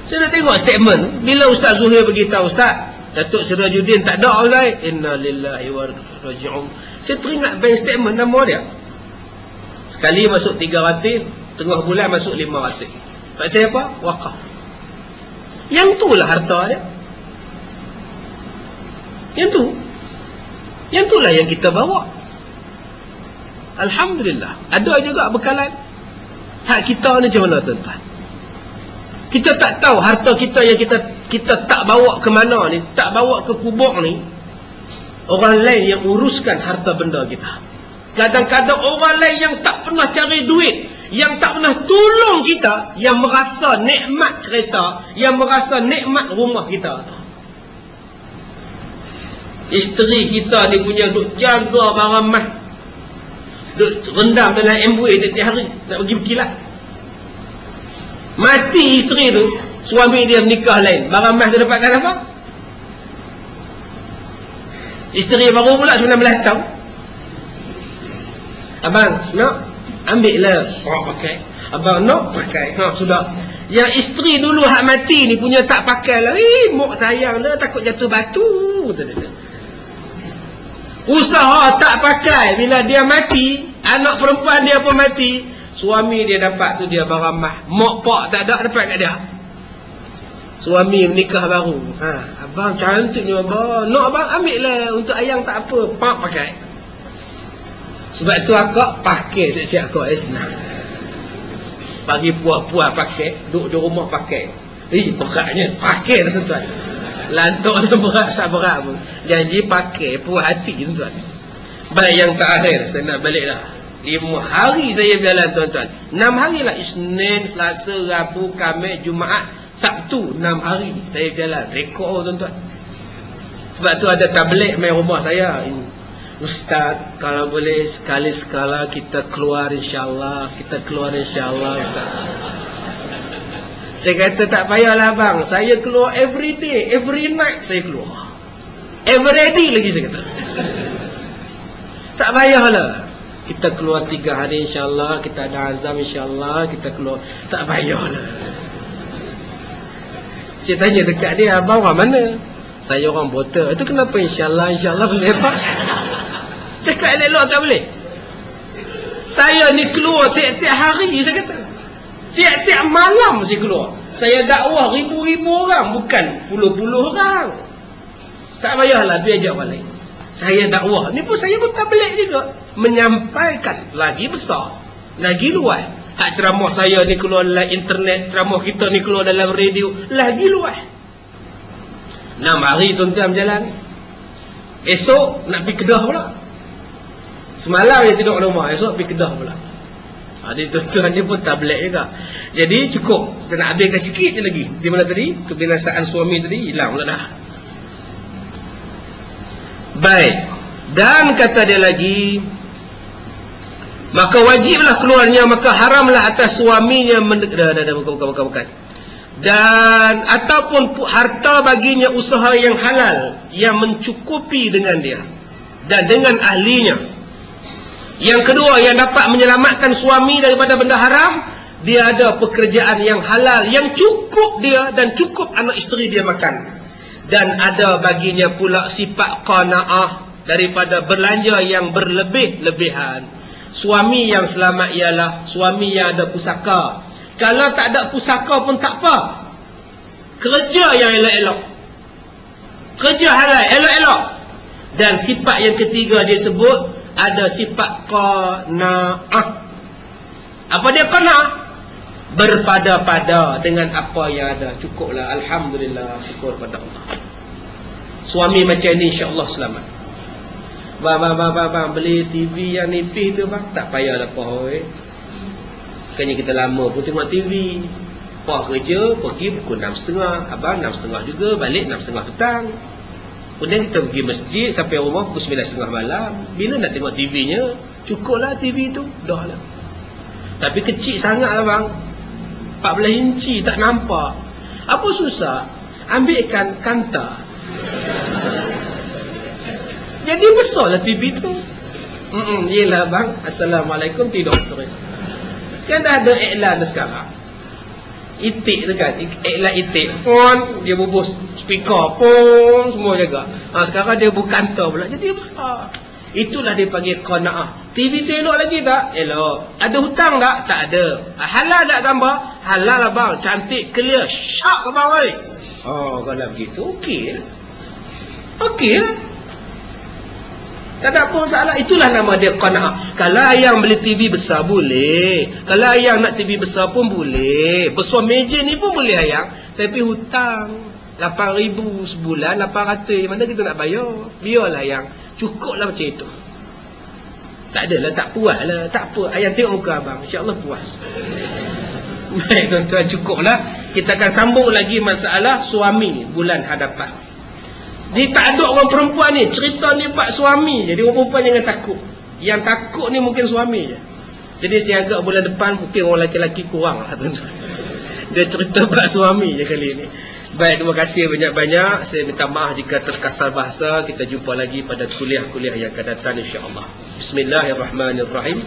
Saya dah tengok statement bila Ustaz Zuhair beritahu, Ustaz Datuk Sirajuddin tak ada Ustaz. Inna lillahi wa raji'un. Saya teringat bank statement nama dia. Sekali masuk 300, tengah bulan masuk 500. Pak saya apa? Wakaf. Yang tu lah harta dia. Yang tu lah yang kita bawa. Alhamdulillah. Ada juga bekalan. Hak kita ni macam mana tuan-tuan? Kita tak tahu harta kita yang kita tak bawa ke mana ni, tak bawa ke kubur ni. Orang lain yang uruskan harta benda kita. Kadang-kadang orang lain yang tak pernah cari duit, yang tak pernah tolong kita, yang merasa nikmat kereta, yang merasa nikmat rumah kita tu. Isteri kita ni punya duk jaga barang mah, duk rendam dalam ambulans setiap hari nak pergi berkilat. Mati isteri tu, suami dia menikah lain. Barang mas tu dapatkan apa? Isteri baru pula 19 tahun. Abang, nak? Ambil lah. Oh, pakai. Abang, nak? Pakai. Ha, sudah. Yang isteri dulu hak mati ni punya tak pakai lah. Mok sayang lah, takut jatuh batu. Usaha tak pakai. Bila dia mati, anak perempuan dia pun mati, suami dia dapat tu dia barang mah. Mok pak tak ada dapat kat dia. Suami menikah baru. Ha, abang cantiknya abang. Nak abang ambil lah. Untuk ayang tak apa. Pak pakai. Sebab tu akak pakai siap-siap akak senang. Bagi puas-puas pakai. Duduk di rumah pakai. Beratnya. Pakai tuan-tuan. Lantuk tu berat tak berat pun. Janji pakai puas hati tuan-tuan. Baik yang terakhir. Saya nak balik dah. 5 hari saya berjalan tuan-tuan. 6 hari lah. Isnin, Selasa, Rabu, Khamis, Jumaat, Sabtu. 6 hari saya berjalan. Rekod tuan-tuan. Sebab tu ada tablet main rumah saya. Ustaz, kalau boleh sekali-sekala kita keluar insyaAllah. Kita keluar insyaAllah Ustaz. Saya kata tak payahlah bang. Saya keluar every day, every night saya keluar. Every day lagi saya kata. Tak payahlah. Kita keluar 3 hari insyaAllah. Kita ada azam insyaAllah. Kita keluar. Tak payahlah. Saya tanya dekat dia, abang orang mana? Saya orang Botol. Itu kenapa insyaAllah, insyaAllah pasal apa? Cakap elok-elok tak boleh. Saya ni keluar tiap-tiap hari saya kata. Tiap-tiap malam saya keluar. Saya dakwah ribu-ribu orang, bukan puluh-puluh orang. Tak payahlah biar je orang lain. Saya dakwah. Ni pun saya pun tabligh juga. Menyampaikan lagi besar, lagi luas. Hak ceramah saya ni keluar dalam internet, ceramah kita ni keluar dalam radio, lagi luas. 6 hari tuan-tuan berjalan. Esok nak pergi Kedah pula. Semalam dia tidur rumah, esok pergi Kedah pula. Jadi tuan-tuan ni pun tabligh juga. Jadi cukup. Kita nak habiskan sikit je lagi. Di mana tadi? Kebinasaan suami tadi hilang pula dah. Baik. Dan kata dia lagi, maka wajiblah keluarnya, maka haramlah atas suaminya bukan. Dan ataupun harta baginya usaha yang halal yang mencukupi dengan dia dan dengan ahlinya. Yang kedua, yang dapat menyelamatkan suami daripada benda haram, dia ada pekerjaan yang halal yang cukup dia dan cukup anak isteri dia makan. Dan ada baginya pula sifat qanaah daripada belanja yang berlebih-lebihan. Suami yang selamat ialah suami yang ada pusaka. Kalau tak ada pusaka pun tak apa. Kerja yang elok-elok. Kerja halal, elok-elok. Dan sifat yang ketiga dia sebut, ada sifat qanaah. Apa dia qanaah? Berpada-pada dengan apa yang ada. Cukuplah, alhamdulillah, syukur pada Allah. Suami macam ni insya-Allah selamat. Bang, beli TV yang nipis tu bang, tak payahlah pohoi. Bukannya kita lama pun tengok TV. Pah kerja, pergi pukul 6.30. Abang 6.30 juga, balik 6.30 petang. Kemudian kita pergi masjid sampai rumah pukul 9.30 malam. Bila nak tengok TV-nya? Cukuplah TV tu, dah lah. Tapi kecil sangat lah bang. 14 inci tak nampak. Apa susah? Ambilkan kanta. Jadi besarlah TV tu. Yelah bang, assalamualaikum, tidur terus. Kan dah ada iklan sekarang. Itik tu kan, iklan itik pun dia bubus speaker pun semua jaga. Sekarang dia bukan kanta pula, jadi besar. Itulah dia panggil qanaah. TV tu elok lagi tak? Elok. Ada hutang tak? Tak ada. Halal tak gambar? Halal lah bang, cantik, clear, sharp abang oi. Oh, kalau begitu okey lah. Okey lah. Tak ada apa masalah. Itulah nama dia qanaah. Kalau ayang beli TV besar boleh. Kalau ayang nak TV besar pun boleh. Besar meja ni pun boleh ayang. Tapi hutang 8,000 sebulan, 800. Mana kita nak bayar? Biarlah ayang. Cukuplah macam itu. Tak adalah, tak puas lah. Tak apa. Ayang tengok muka abang. InsyaAllah puas. Baik tuan-tuan, cukuplah. Kita akan sambung lagi masalah suami bulan hadapan. Ni tak ada orang perempuan ni. Cerita ni buat suami. Jadi orang perempuan jangan takut. Yang takut ni mungkin suami je. Jadi saya agak bulan depan mungkin orang lelaki-lelaki kurang lah tuan-tuan. Dia cerita bab suami je kali ini. Baik, terima kasih banyak-banyak. Saya minta maaf jika terkasar bahasa. Kita jumpa lagi pada kuliah-kuliah yang akan datang insya-Allah. Bismillahirrahmanirrahim.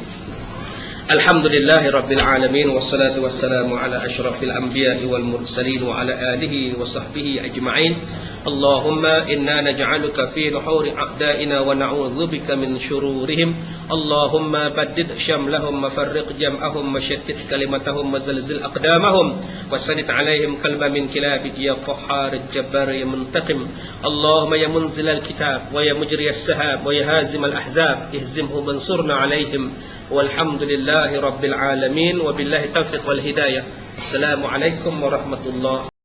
Alhamdulillahi Rabbil Alamin. Wassalatu wassalamu ala ashrafil anbiya'i wal mursalin wa ala alihi wa sahbihi ajma'in. Allahumma inna naj'aluka fi nuhuri a'da'ina wa na'udzu bika min shururihim. Allahumma baddid syamlahum wa farriq jam'ahum wa shattit kalimatahum wa zalzil aqdamahum wa sanit 'alaihim qalban min kilabik ya qahhar jabbar ya muntaqim. Allahumma ya munzil al-kitab wa ya mujri as-sahab wa ya hazim al-ahzab ihzimhum wansurna 'alaihim. Walhamdulillahi Rabbil Alamin. Wabillahi taufiq wal hidayah. Assalamualaikum warahmatullahi